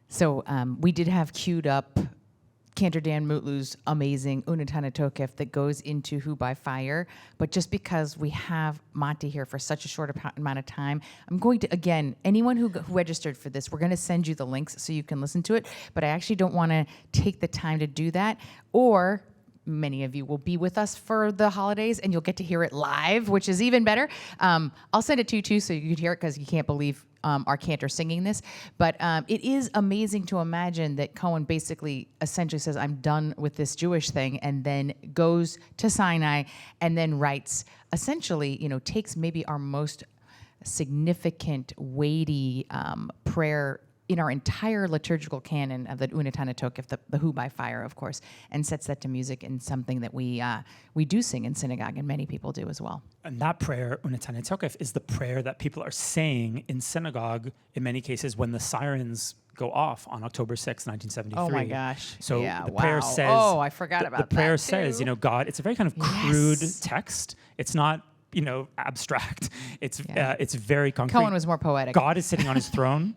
S2: So we did have queued up Cantor Dan Mutlu's amazing Unatana Tokef that goes into Who by Fire. But just because we have Matti here for such a short amount of time, I'm going to, again, anyone who registered for this, we're going to send you the links so you can listen to it. But I actually don't want to take the time to do that. Or many of you will be with us for the holidays and you'll get to hear it live, which is even better. I'll send it to you too so you can hear it, because you can't believe our cantor singing this. But it is amazing to imagine that Cohen basically essentially says, I'm done with this Jewish thing, and then goes to Sinai and then writes, essentially, takes maybe our most significant, weighty prayer in our entire liturgical canon of the Unatana Tokef, the Who by Fire, of course, and sets that to music in something that we do sing in synagogue, and many people do as well.
S3: And that prayer, Unatana Tokef, is the prayer that people are saying in synagogue, in many cases, when the sirens go off on October 6, 1973.
S2: Oh my gosh.
S3: So
S2: yeah,
S3: the
S2: wow.
S3: prayer says...
S2: Oh, I forgot about that.
S3: The prayer
S2: too.
S3: says, God, it's a very kind of crude
S2: Yes.
S3: text. It's not, abstract. It's
S2: Yeah.
S3: it's very concrete.
S2: Cohen was more poetic.
S3: God is sitting on his throne,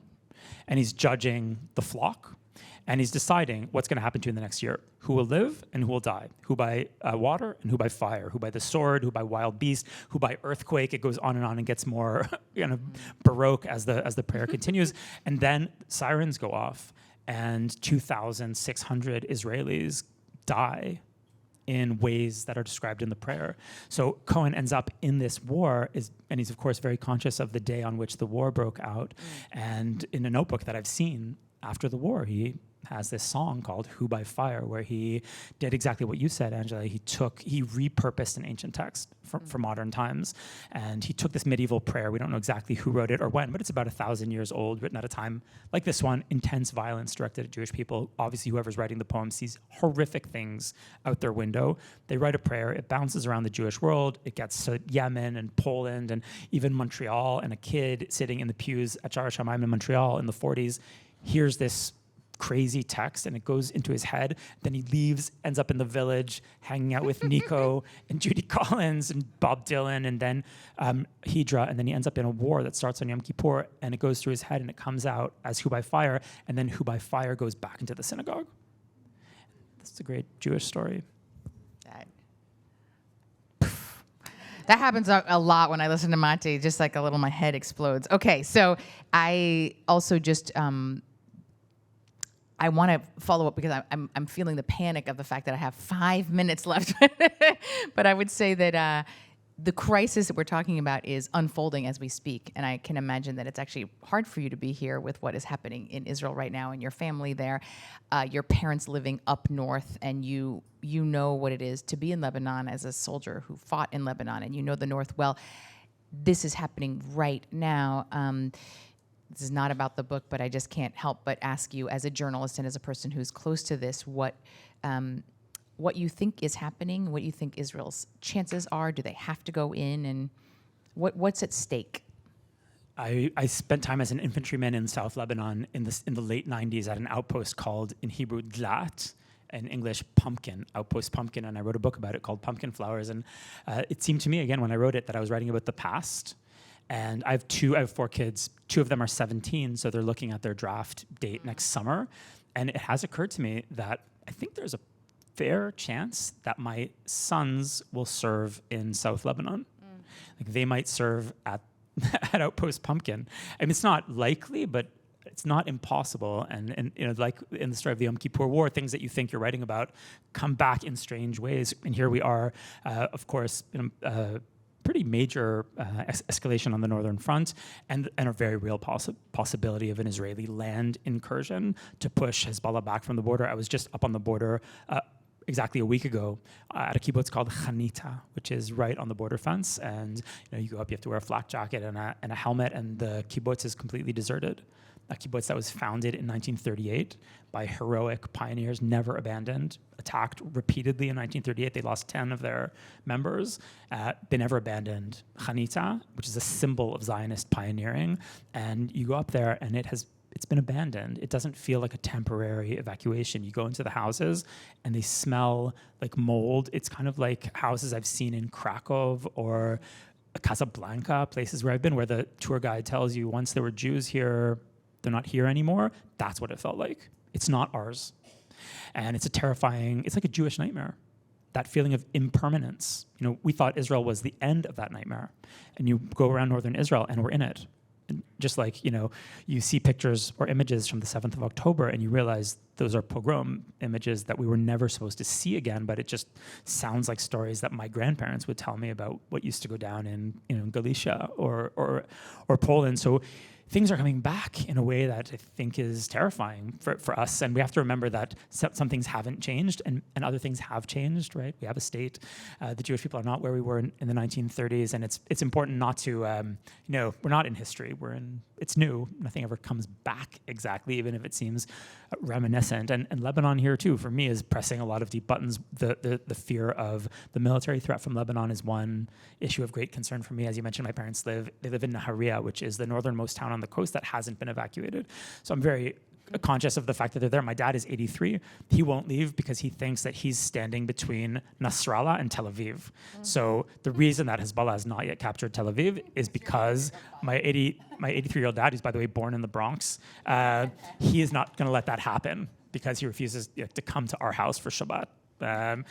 S3: and he's judging the flock, and he's deciding what's going to happen to you in the next year. Who will live and who will die? Who by water and who by fire? Who by the sword? Who by wild beast? Who by earthquake? It goes on and gets more baroque as the prayer continues. And then sirens go off, and 2,600 Israelis die in ways that are described in the prayer. So Cohen ends up in this war, and he's of course very conscious of the day on which the war broke out. And in a notebook that I've seen after the war, he has this song called Who by Fire, where he did exactly what you said, Angela. He repurposed an ancient text for modern times, and he took this medieval prayer. We don't know exactly who wrote it or when, but it's about 1,000 years old, written at a time like this one, intense violence directed at Jewish people. Obviously, whoever's writing the poem sees horrific things out their window. They write a prayer. It bounces around the Jewish world. It gets to Yemen and Poland and even Montreal, and a kid sitting in the pews at Shara Shamayim in Montreal in the 40s hears this crazy text, and it goes into his head. Then he leaves, ends up in the village, hanging out with Nico and Judy Collins and Bob Dylan, and then Hydra, and then he ends up in a war that starts on Yom Kippur, and it goes through his head, and it comes out as Who by Fire, and then Who by Fire goes back into the synagogue. That's a great Jewish story.
S2: That happens a lot when I listen to Matti, just like my head explodes. Okay, so I also just... I want to follow up because I'm feeling the panic of the fact that I have 5 minutes left. But I would say that the crisis that we're talking about is unfolding as we speak. And I can imagine that it's actually hard for you to be here with what is happening in Israel right now and your family there, your parents living up north, and you know what it is to be in Lebanon as a soldier who fought in Lebanon, and you know the north well. This is happening right now. This is not about the book, but I just can't help but ask you, as a journalist and as a person who's close to this, what you think is happening, what you think Israel's chances are. Do they have to go in, and what's at stake?
S3: I spent time as an infantryman in South Lebanon in the late 90s at an outpost called, in Hebrew, Dlat, in English, pumpkin, outpost pumpkin, and I wrote a book about it called Pumpkin Flowers. And it seemed to me, again, when I wrote it, that I was writing about the past. And I have 4 kids. 2 of them are 17, so they're looking at their draft date next summer. And it has occurred to me that I think there's a fair chance that my sons will serve in South Lebanon. Like, they might serve at Outpost Pumpkin. I mean, it's not likely, but it's not impossible. And like in the story of the Yom Kippur War, things that you think you're writing about come back in strange ways. And here we are, of course, pretty major escalation on the northern front, and a very real possibility of an Israeli land incursion to push Hezbollah back from the border. I was just up on the border exactly a week ago at a kibbutz called Chanita, which is right on the border fence. And you go up, you have to wear a flak jacket and a helmet, and the kibbutz is completely deserted. A kibbutz that was founded in 1938 by heroic pioneers, never abandoned, attacked repeatedly in 1938. They lost 10 of their members. They never abandoned Chanita, which is a symbol of Zionist pioneering. And you go up there, and it's been abandoned. It doesn't feel like a temporary evacuation. You go into the houses, and they smell like mold. It's kind of like houses I've seen in Krakow or Casablanca, places where I've been, where the tour guide tells you once there were Jews here, they're not here anymore. That's what it felt like. It's not ours. And it's it's like a Jewish nightmare. That feeling of impermanence. We thought Israel was the end of that nightmare. And you go around northern Israel and we're in it. And just like, you see pictures or images from the 7th of October and you realize those are pogrom images that we were never supposed to see again, but it just sounds like stories that my grandparents would tell me about what used to go down in Galicia or Poland. So things are coming back in a way that I think is terrifying for us. And we have to remember that some things haven't changed and other things have changed, right? We have a state. The Jewish people are not where we were in the 1930s. And it's important not to, we're not in history. It's new. Nothing ever comes back exactly, even if it seems reminiscent. And Lebanon here, too, for me, is pressing a lot of deep buttons. The fear of the military threat from Lebanon is one issue of great concern for me. As you mentioned, my parents live in Nahariya, which is the northernmost town on the coast that hasn't been evacuated. So I'm very conscious of the fact that they're there. My dad is 83. He won't leave because he thinks that he's standing between Nasrallah and Tel Aviv. So the reason that Hezbollah has not yet captured Tel Aviv is because my 83-year-old dad, who's by the way born in the Bronx, he is not going to let that happen because he refuses to come to our house for Shabbat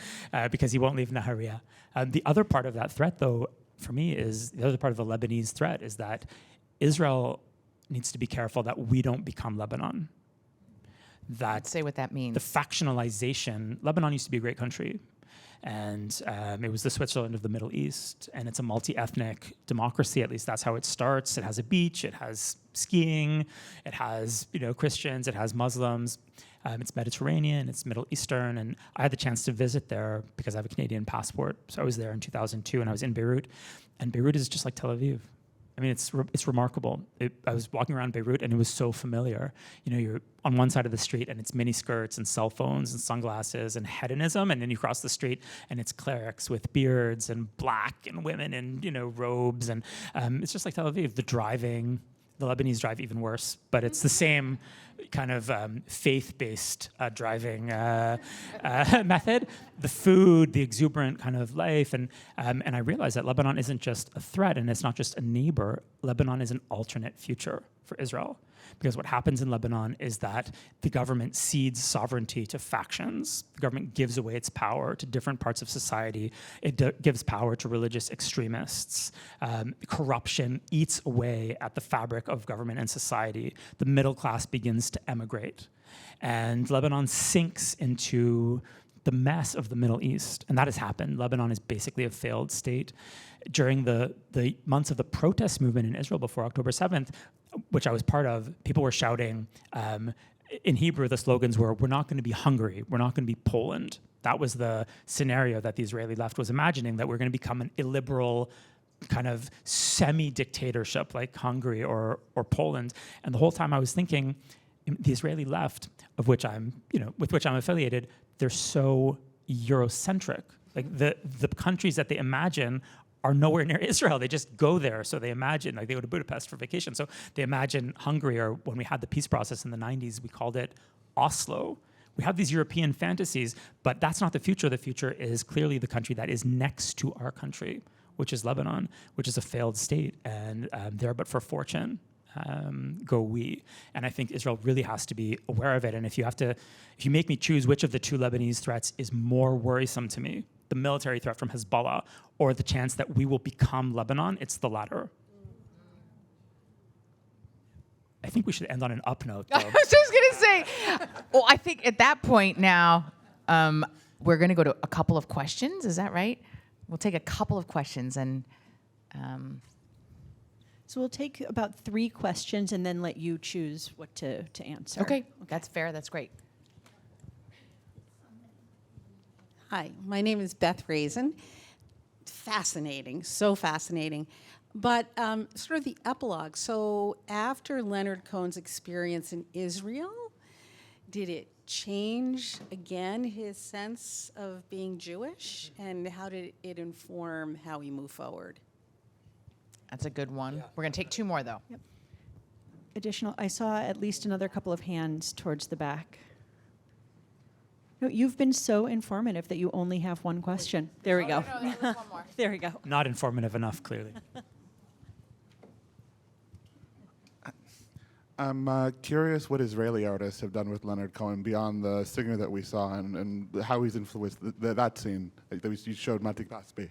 S3: because he won't leave Nahariya. The other part of that threat, though, for me, is the other part of the Lebanese threat is that Israel needs to be careful that we don't become Lebanon.
S2: Let's say what that means.
S3: The factionalization. Lebanon used to be a great country, and it was the Switzerland of the Middle East, and it's a multi-ethnic democracy. At least that's how it starts. It has a beach. It has skiing. It has Christians. It has Muslims. It's Mediterranean. It's Middle Eastern, and I had the chance to visit there because I have a Canadian passport. So I was there in 2002, and I was in Beirut, and Beirut is just like Tel Aviv. I mean, it's remarkable. I was walking around Beirut, and it was so familiar. You're on one side of the street, and it's mini skirts and cell phones and sunglasses and hedonism, and then you cross the street, and it's clerics with beards and black and women in robes, and it's just like Tel Aviv. The driving, the Lebanese drive even worse, but it's the same kind of faith-based driving method. The food, the exuberant kind of life, and I realized that Lebanon isn't just a threat, and it's not just a neighbor. Lebanon is an alternate future for Israel. Because what happens in Lebanon is that the government cedes sovereignty to factions. The government gives away its power to different parts of society. It gives power to religious extremists. Corruption eats away at the fabric of government and society. The middle class begins to emigrate. And Lebanon sinks into the mess of the Middle East. And that has happened. Lebanon is basically a failed state. During the months of the protest movement in Israel before October 7th, which I was part of, people were shouting, in Hebrew, the slogans were, "We're not going to be Hungary. We're not going to be Poland." That was the scenario that the Israeli left was imagining, that we're going to become an illiberal kind of semi-dictatorship like Hungary or Poland. And the whole time I was thinking, the Israeli left, with which I'm affiliated, they're so Eurocentric. Like the countries that they imagine are nowhere near Israel. They just go there. So they imagine, like they go to Budapest for vacation. So they imagine Hungary, or when we had the peace process in the 90s, we called it Oslo. We have these European fantasies, but that's not the future. The future is clearly the country that is next to our country, which is Lebanon, which is a failed state, and there but for fortune. Go we. And I think Israel really has to be aware of it. And if you make me choose which of the two Lebanese threats is more worrisome to me, the military threat from Hezbollah or the chance that we will become Lebanon, it's the latter. I think we should end on an up note, though.
S2: I was just going to say, well, I think at that point now, we're going to go to a couple of questions. Is that right? We'll take a couple of questions and...
S1: So we'll take about 3 questions and then let you choose what to answer.
S2: Okay, that's fair. That's great.
S5: Hi, my name is Beth Raisin. Fascinating, so fascinating. But sort of the epilogue. So after Leonard Cohen's experience in Israel, did it change again his sense of being Jewish? And how did it inform how he moved forward?
S2: That's a good one. We're going to take two more, though.
S1: Additional, I saw at least another couple of hands towards the back. No, you've been so informative that you only have one question. There we go.
S2: No, there was one more.
S1: There we go.
S3: Not informative enough, clearly.
S6: I'm curious what Israeli artists have done with Leonard Cohen beyond the singer that we saw and how he's influenced that scene that you showed Matti Friedman.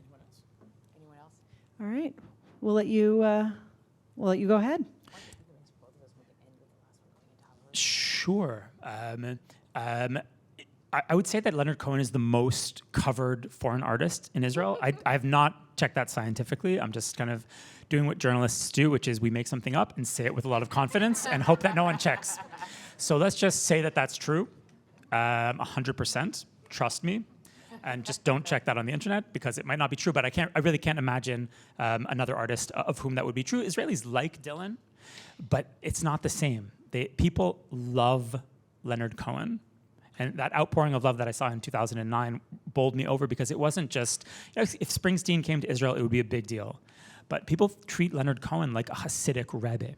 S2: Anyone else?
S1: All right. We'll let you go ahead.
S3: Sure. I would say that Leonard Cohen is the most covered foreign artist in Israel. I have not checked that scientifically. I'm just kind of doing what journalists do, which is we make something up and say it with a lot of confidence and hope that no one checks. So let's just say that that's true, 100%. Trust me. And just don't check that on the internet because it might not be true. But I really can't imagine another artist of whom that would be true. Israelis like Dylan, but it's not the same. People love Leonard Cohen. And that outpouring of love that I saw in 2009 bowled me over because it wasn't just, if Springsteen came to Israel, it would be a big deal. But people treat Leonard Cohen like a Hasidic Rebbe.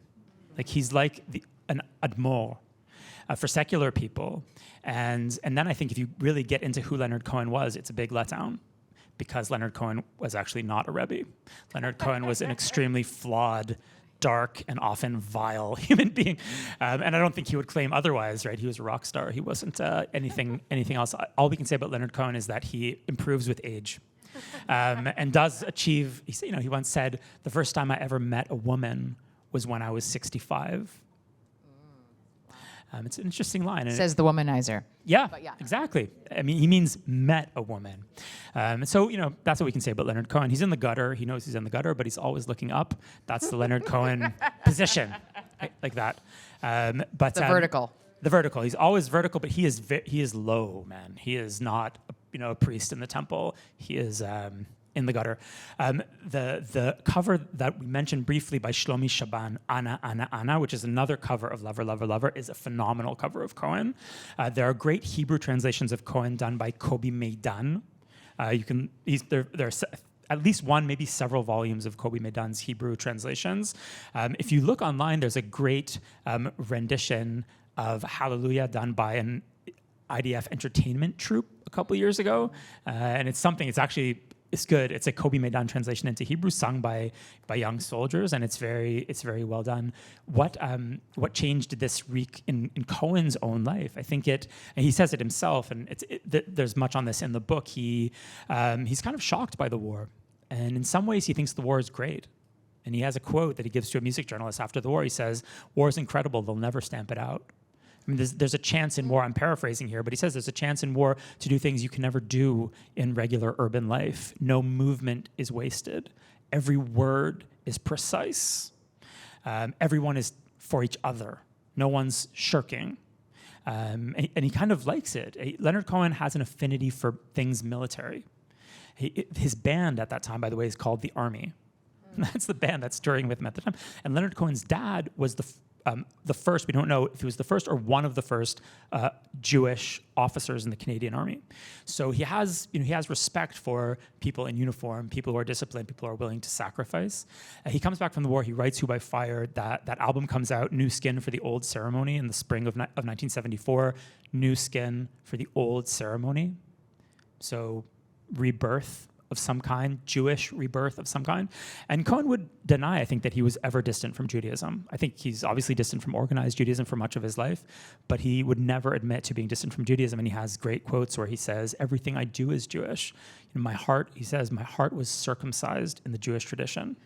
S3: Like he's like an Admor for secular people. And then I think if you really get into who Leonard Cohen was, it's a big letdown because Leonard Cohen was actually not a Rebbe. Leonard Cohen was an extremely flawed, dark and often vile human being, and I don't think he would claim otherwise. Right? He was a rock star. He wasn't anything else. All we can say about Leonard Cohen is that he improves with age, and does achieve. He once said, "The first time I ever met a woman was when I was 65." It's an interesting line. And
S2: Says the womanizer.
S3: yeah,
S2: But yeah.
S3: exactly. I mean, he means met a woman. And so, that's what we can say about Leonard Cohen. He's in the gutter. He knows he's in the gutter, but he's always looking up. That's the Leonard Cohen position, like that. But
S2: The vertical.
S3: The vertical. He's always vertical, but he is low, man. He is not, a priest in the temple. He is in the gutter. The cover that we mentioned briefly by Shlomi Shaban, Anna, Anna, Anna, which is another cover of Lover, Lover, Lover, is a phenomenal cover of Cohen. There are great Hebrew translations of Cohen done by Kobi Meidan. There's at least one, maybe several volumes of Kobi Meidan's Hebrew translations. If you look online, there's a great rendition of Hallelujah done by an IDF entertainment troupe a couple years ago. And it's good. It's a Kobi Meidan translation into Hebrew, sung by young soldiers, and it's very well done. What change did this wreak in Cohen's own life? I think and he says it himself, and there's much on this in the book. He's kind of shocked by the war, and in some ways he thinks the war is great. And he has a quote that he gives to a music journalist after the war. He says, "War is incredible. They'll never stamp it out." I mean, there's a chance in war, I'm paraphrasing here, but he says there's a chance in war to do things you can never do in regular urban life. No movement is wasted. Every word is precise. Everyone is for each other. No one's shirking. And he kind of likes it. Leonard Cohen has an affinity for things military. His band at that time, by the way, is called The Army. That's the band that's touring with him at the time. And Leonard Cohen's dad was the first, we don't know if he was the first or one of the first Jewish officers in the Canadian Army. So he has respect for people in uniform, people who are disciplined, people who are willing to sacrifice. He comes back from the war, he writes Who by Fire. That album comes out, New Skin for the Old Ceremony, in the spring of 1974. New Skin for the Old Ceremony. So rebirth of some kind, Jewish rebirth of some kind. And Cohen would deny, I think, that he was ever distant from Judaism. I think he's obviously distant from organized Judaism for much of his life, but he would never admit to being distant from Judaism. And he has great quotes where he says, "Everything I do is Jewish. My heart," he says, "my heart was circumcised in the Jewish tradition."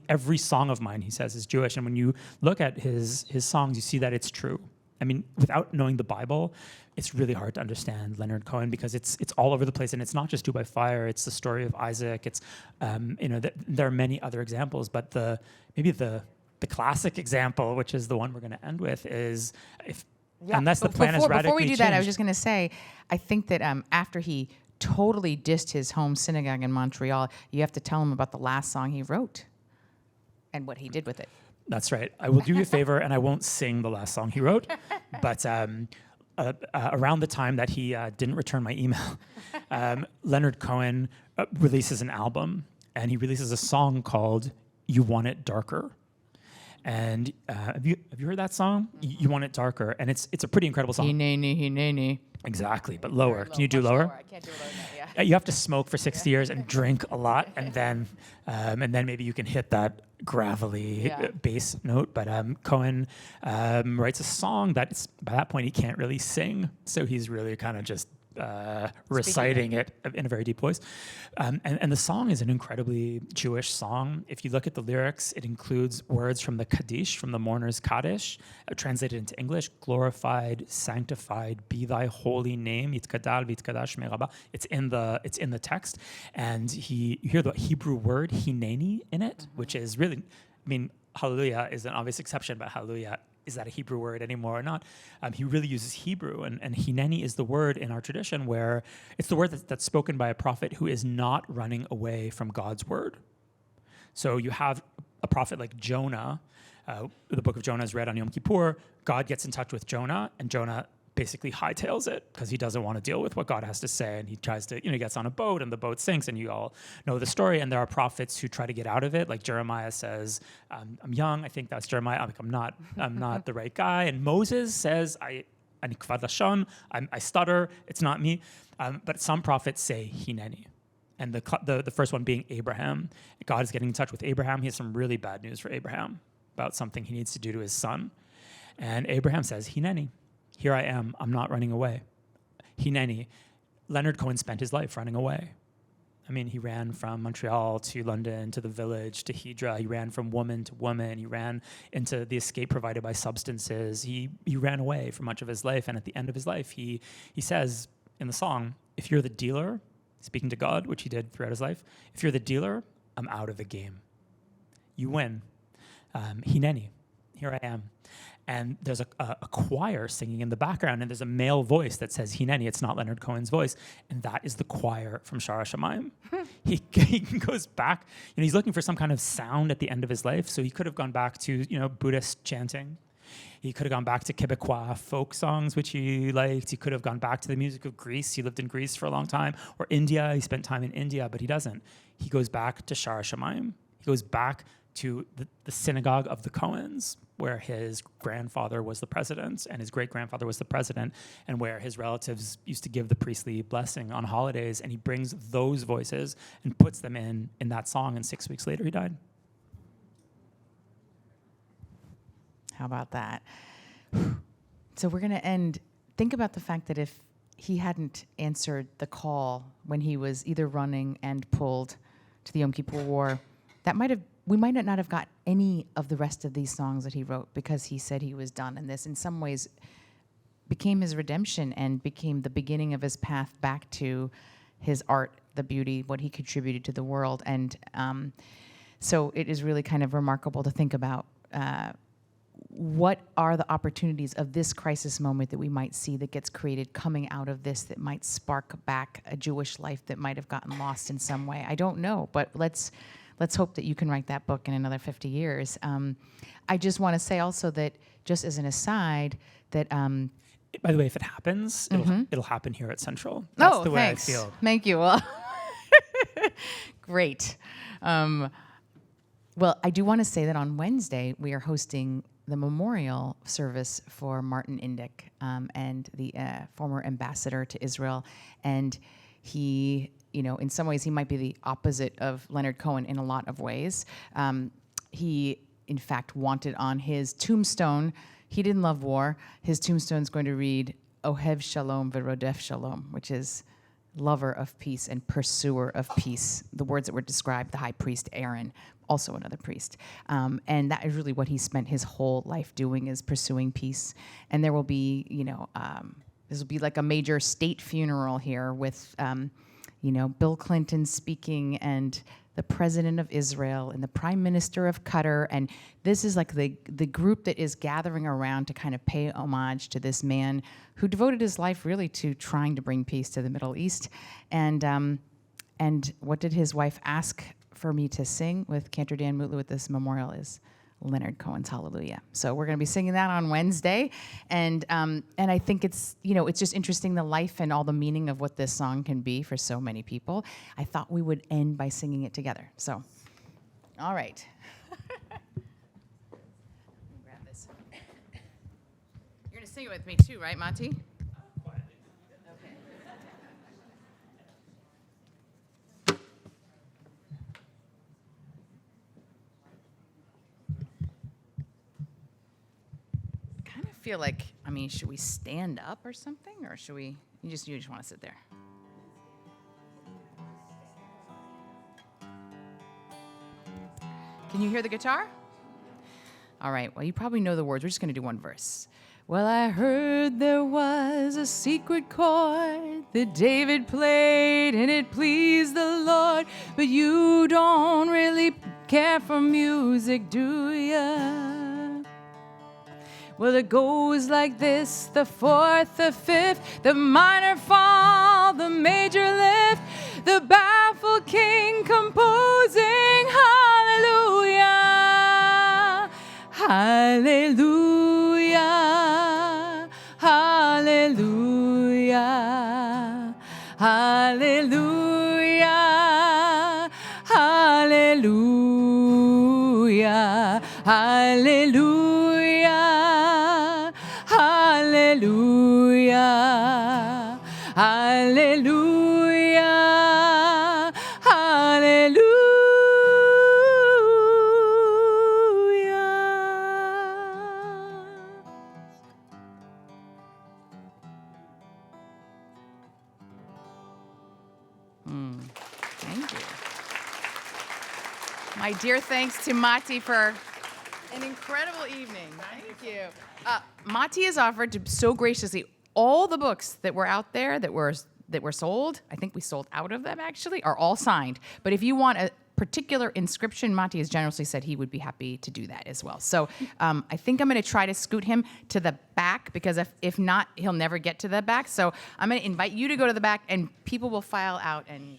S3: Every song of mine, he says, is Jewish. And when you look at his songs, you see that it's true. I mean, without knowing the Bible, it's really hard to understand Leonard Cohen because it's all over the place, and it's not just Do by Fire. It's the story of Isaac. It's there are many other examples, but maybe the the classic example, which is the one we're going to end with, is unless the plan is radically
S2: Before we do that, I was
S3: changed-
S2: just going to say, I think that after he totally dissed his home synagogue in Montreal, you have to tell him about the last song he wrote and what he did with it.
S3: That's right. I will do you a favor, and I won't sing the last song he wrote, but around the time that he didn't return my email, Leonard Cohen releases an album, and he releases a song called "You Want It Darker." And have you heard that song? You Want It Darker, and it's a pretty incredible song.
S2: Hineni.
S3: Exactly, but lower. Can you do lower?
S2: I can't do lower than that, yeah.
S3: You have to smoke for 60 years and drink a lot, and then maybe you can hit that gravelly bass note. But Cohen writes a song that by that point he can't really sing, so he's really kind of just reciting it in a very deep voice. And the song is an incredibly Jewish song. If you look at the lyrics, it includes words from the Kaddish, from the mourner's Kaddish, translated into English: glorified, sanctified, be thy holy name, yitkadal v'yitkadash meraba. It's in the text. And you hear the Hebrew word hineni in it, which is really, hallelujah is an obvious exception, but hallelujah, is that a Hebrew word anymore or not? He really uses Hebrew, and hineni is the word in our tradition where it's the word that's spoken by a prophet who is not running away from God's word. So you have a prophet like Jonah. The book of Jonah is read on Yom Kippur. God gets in touch with Jonah, and Jonah basically hightails it because he doesn't want to deal with what God has to say, and he tries to, he gets on a boat and the boat sinks, and you all know the story. And there are prophets who try to get out of it, like Jeremiah says, "I'm young." I think that's Jeremiah. I'm not the right guy. And Moses says, "I stutter. It's not me." But some prophets say hineni. And the first one being Abraham. God is getting in touch with Abraham. He has some really bad news for Abraham about something he needs to do to his son. And Abraham says, hineni. Here I am. I'm not running away. Hineni. Leonard Cohen spent his life running away. He ran from Montreal to London to the Village to Hydra. He ran from woman to woman. He ran into the escape provided by substances. He ran away for much of his life. And at the end of his life, he says in the song, if you're the dealer, speaking to God, which he did throughout his life, if you're the dealer, I'm out of the game. You win. Hineni. Here I am. And there's a choir singing in the background, and there's a male voice that says hineni. It's not Leonard Cohen's voice, and that is the choir from Shara Shamayim. He goes back, he's looking for some kind of sound at the end of his life, so he could have gone back to Buddhist chanting. He could have gone back to Quebecois folk songs, which he liked. He could have gone back to the music of Greece. He lived in Greece for a long time, or India. He spent time in India, but he doesn't. He goes back to Shara Shamayim. He goes back to the synagogue of the Cohens, where his grandfather was the president and his great-grandfather was the president, and where his relatives used to give the priestly blessing on holidays, and he brings those voices and puts them in that song, and 6 weeks later he died.
S2: How about that? So we're going to end. Think about the fact that if he hadn't answered the call when he was either running and pulled to the Yom Kippur War, we might not have got any of the rest of these songs that he wrote, because he said he was done. And this, in some ways, became his redemption and became the beginning of his path back to his art, the beauty, what he contributed to the world. And so it is really kind of remarkable to think about what are the opportunities of this crisis moment that we might see that gets created coming out of this, that might spark back a Jewish life that might have gotten lost in some way. I don't know, but let's hope that you can write that book in another 50 years. I just want to say also that, just as an aside, that...
S3: By the way, if it happens, it'll happen here at Central. That's the way
S2: thanks.
S3: I feel.
S2: Thank you. Well, great. Well, I do want to say that on Wednesday, we are hosting the memorial service for Martin Indyk, and the former ambassador to Israel. And he... in some ways, he might be the opposite of Leonard Cohen in a lot of ways. He, in fact, wanted on his tombstone, he didn't love war. His tombstone's going to read, Ohev Shalom v'rodef Shalom, which is lover of peace and pursuer of peace. The words that were described, the high priest Aaron, also another priest. And that is really what he spent his whole life doing, is pursuing peace. And there will be, this will be like a major state funeral here with... Bill Clinton speaking and the president of Israel and the prime minister of Qatar. And this is like the group that is gathering around to kind of pay homage to this man who devoted his life really to trying to bring peace to the Middle East. And what did his wife ask for me to sing with Cantor Dan Mutlu at this memorial is Leonard Cohen's Hallelujah. So we're going to be singing that on Wednesday, and I think it's it's just interesting, the life and all the meaning of what this song can be for so many people. I thought we would end by singing it together. So, all right. Let me grab this. You're going to sing it with me too, right, Matti? Feel like, should we stand up or something, or should we? You just want to sit there. Can you hear the guitar? All right. Well, you probably know the words. We're just going to do one verse. Well, I heard there was a secret chord that David played, and it pleased the Lord. But you don't really care for music, do ya? Well, it goes like this: the fourth, the fifth, the minor fall, the major lift, the baffled king composing hallelujah, hallelujah, hallelujah, hallelujah, hallelujah, hallelujah. Hallelujah, hallelujah, hallelujah. Thank you. My dear thanks to Matti for an incredible evening. Thank you. Matti has offered to so graciously all the books that were out there that were sold. I think we sold out of them actually, are all signed. But if you want a particular inscription, Matti has generously said he would be happy to do that as well. So I think I'm going to try to scoot him to the back, because if not, he'll never get to the back. So I'm going to invite you to go to the back, and people will file out and